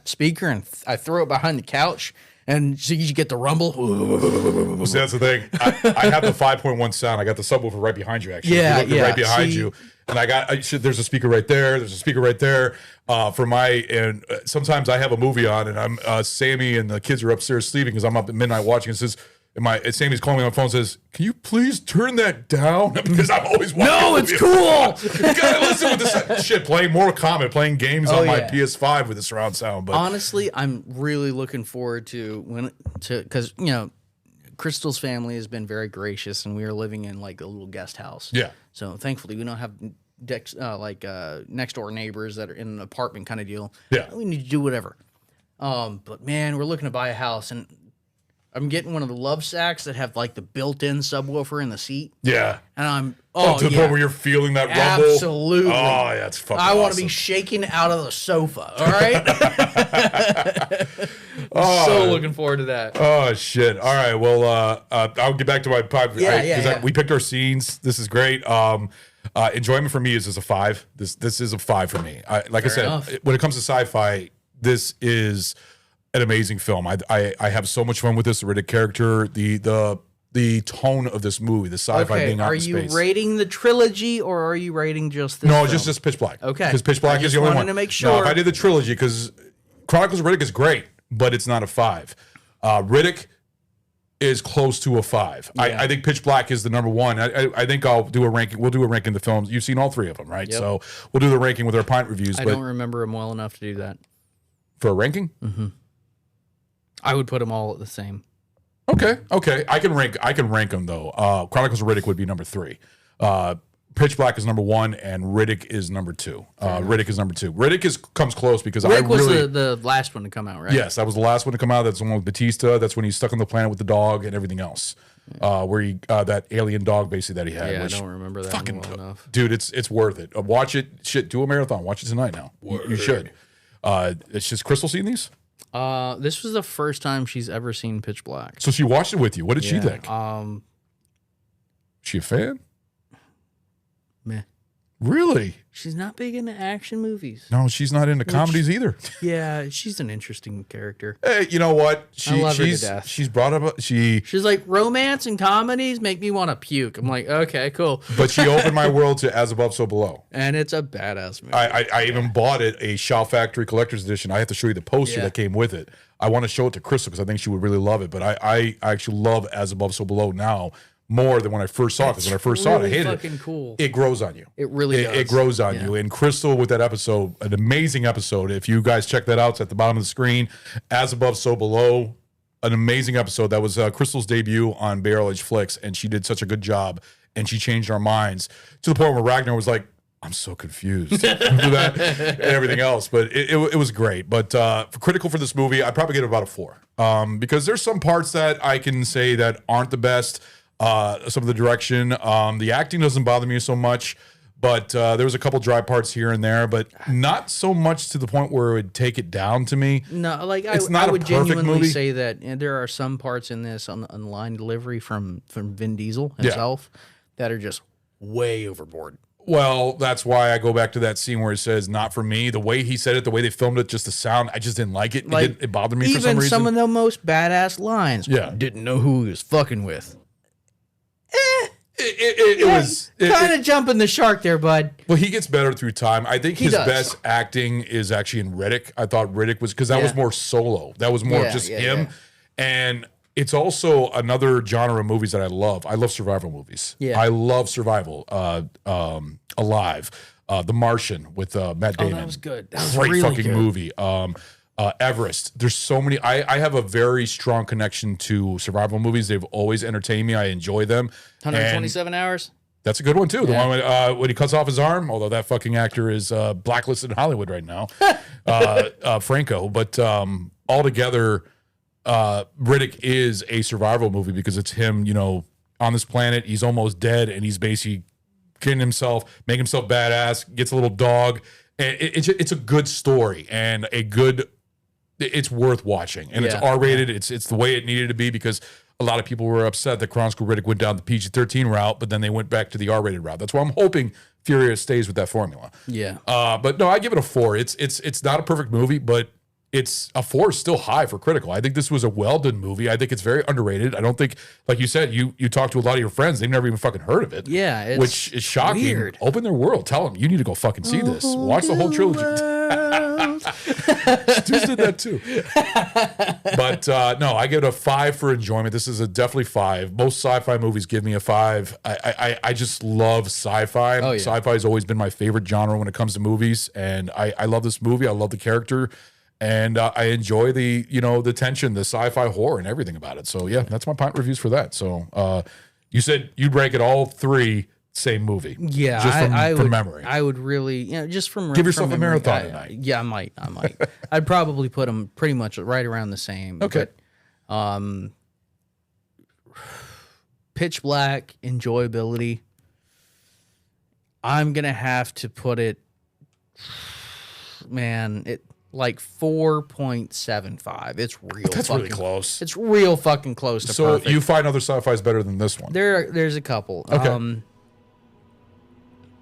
speaker, and I throw it behind the couch, and so you get the rumble. See, that's the thing. I have the 5.1 sound. I got the subwoofer right behind you, actually. Yeah. Right behind you. And there's a speaker right there. There's a speaker right there. And sometimes I have a movie on, and I'm Sammy and the kids are upstairs sleeping because I'm up at midnight watching. And Sammy's calling me on the phone and says, "Can you please turn that down?" Because I'm always watching. No, it's cool. You gotta listen with this shit. Playing Mortal Kombat, playing games on my PS5 with the surround sound. But honestly, I'm really looking forward because Crystal's family has been very gracious, and we are living in like a little guest house. Yeah. So thankfully, we don't have next door neighbors that are in an apartment kind of deal. Yeah. We need to do whatever. But man, we're looking to buy a house, and I'm getting one of the Love Sacks that have like the built-in subwoofer in the seat. Yeah. And I'm to the point where you're feeling that rumble. Absolutely. Oh yeah, it's fucking I want to awesome. be shaking out of the sofa. All right. So looking forward to that. Oh shit! All right, well, I'll get back to my pipe. We picked our scenes. This is great. Enjoyment for me is a 5. This is a 5 for me. Like Fair I said, enough. When it comes to sci-fi, this is an amazing film. I have so much fun with this. The Riddick character, the tone of this movie, the sci-fi being out in space. Are you rating the trilogy, or are you rating just this? No, film? just Pitch Black. Okay, because Pitch Black is the only one. To make sure. No, if I did the trilogy, because Chronicles of Riddick is great, but it's not a 5. Riddick is close to a 5. Yeah. I think Pitch Black is the number 1. I think I'll do a ranking. We'll do a ranking of the films. You've seen all 3 of them, right? Yep. So we'll do the ranking with our pint reviews. I don't remember them well enough to do that. For a ranking? Mm-hmm. I would put them all at the same. Okay. I can rank them though. Chronicles of Riddick would be number 3. Pitch Black is number 1, and Riddick is number 2. Riddick is number 2. Riddick comes close because Riddick was the last one to come out, right? Yes, that was the last one to come out. That's the one with Batista. That's when he's stuck on the planet with the dog and everything else. Where he that alien dog basically that he had. Yeah, I don't remember that well enough. Dude, it's worth it. Watch it. Shit, do a marathon. Watch it tonight now. You should. It's just Crystal seen these? This was the first time she's ever seen Pitch Black. So she watched it with you. What did she think? She a fan? Meh. Really? She's not big into action movies. No, she's not into comedies either. Yeah, she's an interesting character. Hey, you know what? I love her to death. She's brought up She's like, romance and comedies make me want to puke. I'm like, okay, cool. But she opened my world to As Above, So Below. And it's a badass movie. I even bought it, a Shout Factory Collector's Edition. I have to show you the poster that came with it. I want to show it to Crystal because I think she would really love it. But I actually love As Above, So Below now more than when I first saw it. Because when I first saw it, I hated it. Cool. It grows on you. It really does. It grows on you. And Crystal with that episode, an amazing episode. If you guys check that out, it's at the bottom of the screen. As Above, So Below. An amazing episode. That was Crystal's debut on Barrel Age Flicks, and she did such a good job. And she changed our minds to the point where Ragnar was like, I'm so confused after that and everything else. But it was great. But for critical for this movie, I'd probably give it about a 4. Because there's some parts that I can say that aren't the best. Some of the direction, the acting doesn't bother me so much, but there was a couple dry parts here and there, but not so much to the point where it would take it down to me. No, like it's I not would a perfect genuinely movie. say that there are some parts in this on line delivery from Vin Diesel himself that are just way overboard. Well, that's why I go back to that scene where it says, not for me. The way he said it, the way they filmed it, just the sound, I just didn't like it. Like, It bothered me for some even reason. some of the most badass lines. Yeah. Didn't know who he was fucking with. It was kind of jumping the shark there, bud. Well, he gets better through time. I think He his does. best acting is actually in Riddick. I thought Riddick was, because that was more solo. That was more just him. And it's also another genre of movies that I love. I love survival movies. Yeah. I love survival. Alive. The Martian with Matt Damon. Oh, that was good. That was Great really fucking good. movie. Everest. There's so many. I have a very strong connection to survival movies. They've always entertained me. I enjoy them. 127 hours. That's a good one too. The Yeah. one when he cuts off his arm, although that fucking actor is blacklisted in Hollywood right now, Franco. But altogether, Riddick is a survival movie because it's him, on this planet. He's almost dead, and he's basically getting himself, making himself badass. Gets a little dog. And it's a good story and a good. It's worth watching, and it's R-rated. It's the way it needed to be because a lot of people were upset that Chronicle Riddick went down the PG-13 route, but then they went back to the R-rated route. That's why I'm hoping Furious stays with that formula. Yeah. But no, I give it a 4. It's not a perfect movie, but it's a 4 is still high for critical. I think this was a well-done movie. I think it's very underrated. I don't think, like you said, you talk to a lot of your friends, they've never even fucking heard of it. Yeah, it's which is shocking. weird. Open their world. Tell them you need to go fucking see this. Watch the whole trilogy. Stu did that too. But no, I give it a 5 for enjoyment. This is a definitely 5. Most sci-fi movies give me a 5. I just love sci-fi. Oh, yeah. Sci-fi has always been my favorite genre when it comes to movies, and I love this movie. I love the character. And I enjoy the the tension, the sci-fi horror, and everything about it. So yeah, that's my pint reviews for that. So you said you'd rank it all 3 same movie. Yeah, just from, I from would, memory. I would really, just from Give yourself from a memory, marathon tonight. Yeah, I might. I'd probably put them pretty much right around the same. Okay. But, Pitch Black enjoyability. I'm gonna have to put it, man. Like 4.75. It's real. That's really close. It's real fucking close to So perfect. you find other sci-fi's better than this one? There's a couple. Okay.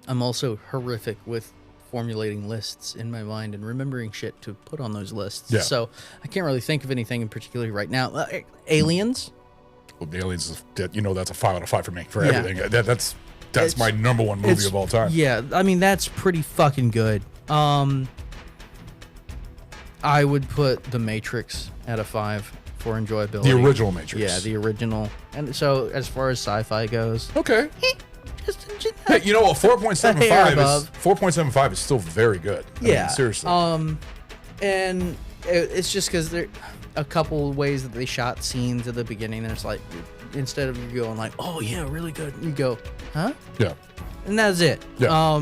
I'm also horrific with formulating lists in my mind and remembering shit to put on those lists. Yeah. So I can't really think of anything in particular right now. Aliens. Well, the Aliens, that's a 5 out of 5 for me for Yeah. everything. That's my number one movie of all time. Yeah, I mean that's pretty fucking good. I would put The Matrix at a 5 for enjoyability. The original Matrix. Yeah, the original. And so as far as sci-fi goes, Okay. just Hey, you know what? A hair 4.75 is still very good. I mean, yeah, seriously. And it's just because there a couple ways that they shot scenes at the beginning, and it's like instead of you going like, oh yeah, really good, you go, huh? Yeah. And that's it. Yeah.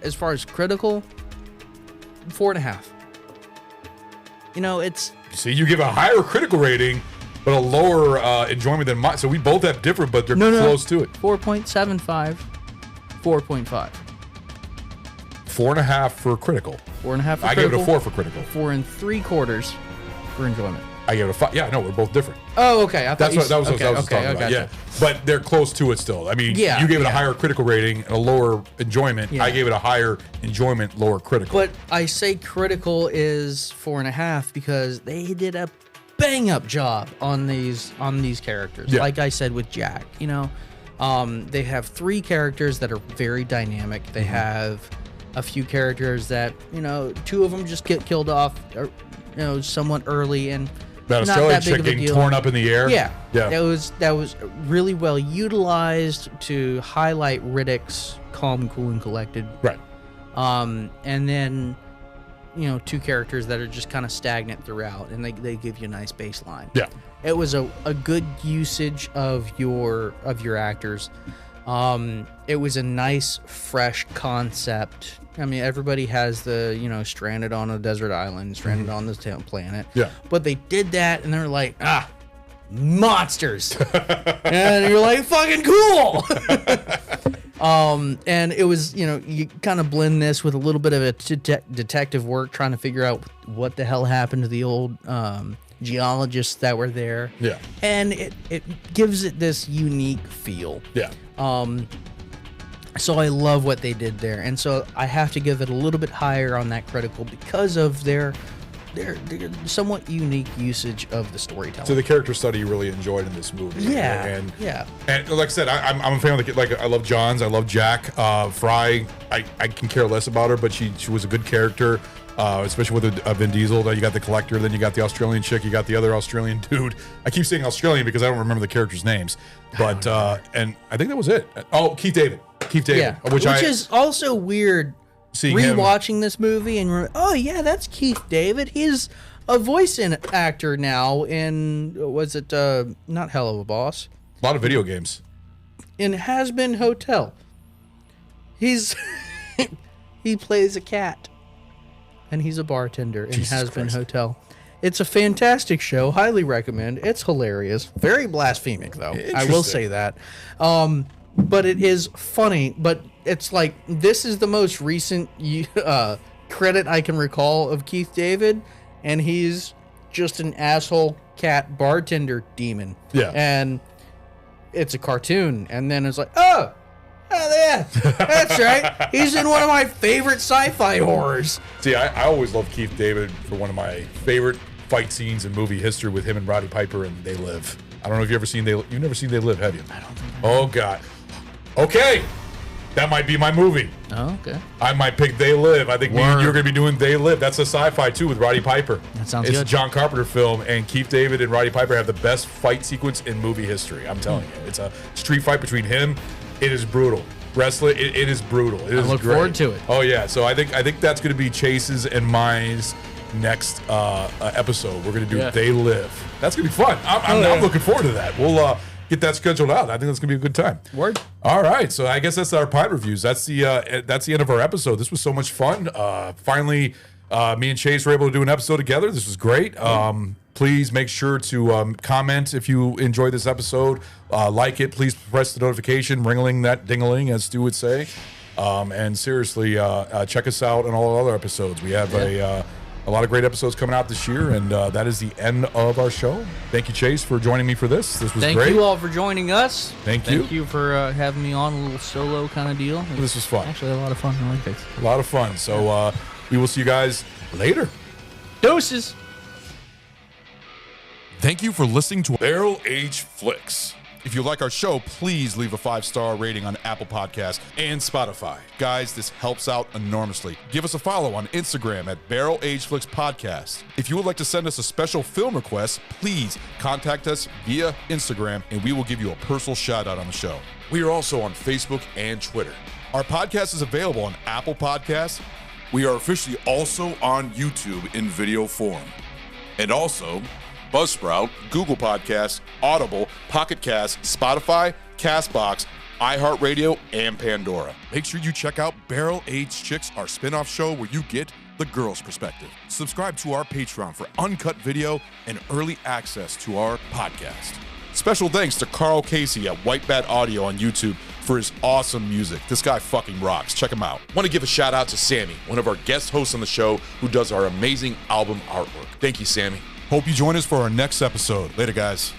As far as critical, 4.5. It's See, you give a higher critical rating, but a lower enjoyment than mine. So we both have different, but they're close to it. 4.75, 4.5. 4.5 for critical. 4.5 for I critical. give it a 4 for critical. 4 3/4 for enjoyment? I gave it a 5. Yeah, no, we're both different. Oh, okay. I thought That was what I was okay, talking about. gotcha. Yeah, but they're close to it still. I mean, Yeah, you gave it a yeah. higher critical rating and a lower enjoyment. Yeah. I gave it a higher enjoyment, lower critical. But I say critical is 4.5 because they did a bang up job on these characters. Yeah. Like I said with Jack, you know, they have 3 characters that are very dynamic. They have a few characters that, you know, 2 of them just get killed off, or, you know, somewhat early and that not Australian that big chick of a getting deal. torn up in the air. Yeah, Yeah. That was really well utilized to highlight Riddick's calm, cool, and collected. Right. And then, you know, 2 characters that are just kind of stagnant throughout, and they give you a nice baseline. Yeah. It was a good usage of your actors. It was a nice, fresh concept. I mean, everybody has the, you know, stranded on a desert island, stranded on this planet. Yeah. But they did that, and they're like, monsters. And you're like, fucking cool. And it was, you know, you kind of blend this with a little bit of a detective work, trying to figure out what the hell happened to the old geologists that were there. Yeah. And it gives it this unique feel. Yeah. So I love what they did there. And so I have to give it a little bit higher on that critical because of their somewhat unique usage of the storytelling. So the character study you really enjoyed in this movie. Yeah, And yeah. And like I said, I'm a fan of the, like, I love Johns, I love Jack. Fry, I can care less about her, but she was a good character, especially with Vin Diesel. You got the collector, then you got the Australian chick, you got the other Australian dude. I keep saying Australian because I don't remember the characters' names. But and I think that was it. Oh, Keith David. Yeah, which is also weird. Seeing him- Rewatching this movie and oh yeah, that's Keith David. He's a voice actor now in was it not Hell of a Boss? A lot of video games. In Has Been Hotel. He's he plays a cat, and he's a bartender in Jesus Has Been Christ. Hotel. It's a fantastic show. Highly recommend. It's hilarious. Very blasphemic, though. I will say that. But it is funny. But it's like this is the most recent credit I can recall of Keith David, and he's just an asshole cat bartender demon. Yeah. And it's a cartoon, and then it's like, oh yeah, that's right. He's in one of my favorite sci-fi horrors. See, I always loved Keith David for one of my favorite fight scenes in movie history with him and Roddy Piper and They Live. I don't know if you've never seen They Live, have you? I don't think. Oh God. Okay, that might be my movie. Oh, okay. I might pick They Live. I think me and Word. you're going to be doing They Live. That's a sci-fi too with Roddy Piper. That sounds It's good. a John Carpenter film, and Keith David and Roddy Piper have the best fight sequence in movie history. I'm telling you, it's a street fight between him. It is brutal. Wrestling, it is brutal. It is look great. forward to it. Oh yeah, so I think that's going to be Chase's and mine's next episode. We're going to do They Live. That's going to be fun. I'm looking forward to that. We'll get that scheduled out. I think that's going to be a good time. Word. All right, so I guess that's our pod reviews. That's the end of our episode. This was so much fun. Finally, me and Chase were able to do an episode together. This was great. Please make sure to comment if you enjoyed this episode. Like it. Please press the notification, ringling that dingaling, as Stu would say. And seriously, check us out on all other episodes. We have a lot of great episodes coming out this year, and that is the end of our show. Thank you, Chase, for joining me for this. This was Thank great. you all for joining us. Thank you. Thank you for having me on a little solo kind of deal. This was fun. Actually, a lot of fun. I like this. A lot of fun. So we will see you guys later. Doses. Thank you for listening to Barrel Age Flicks. If you like our show, please leave a 5-star rating on Apple Podcasts and Spotify. Guys, this helps out enormously. Give us a follow on Instagram at Barrel Age Flicks Podcast. If you would like to send us a special film request, please contact us via Instagram and we will give you a personal shout out on the show. We are also on Facebook and Twitter. Our podcast is available on Apple Podcasts. We are officially also on YouTube in video form. And also Buzzsprout, Google Podcasts, Audible, Pocket Cast, Spotify, CastBox, iHeartRadio, and Pandora. Make sure you check out Barrel Age Chicks, our spin-off show where you get the girl's perspective. Subscribe to our Patreon for uncut video and early access to our podcast. Special thanks to Carl Casey at White Bat Audio on YouTube for his awesome music. This guy fucking rocks. Check him out. Want to give a shout out to Sammy, one of our guest hosts on the show who does our amazing album artwork. Thank you, Sammy. Hope you join us for our next episode. Later, guys.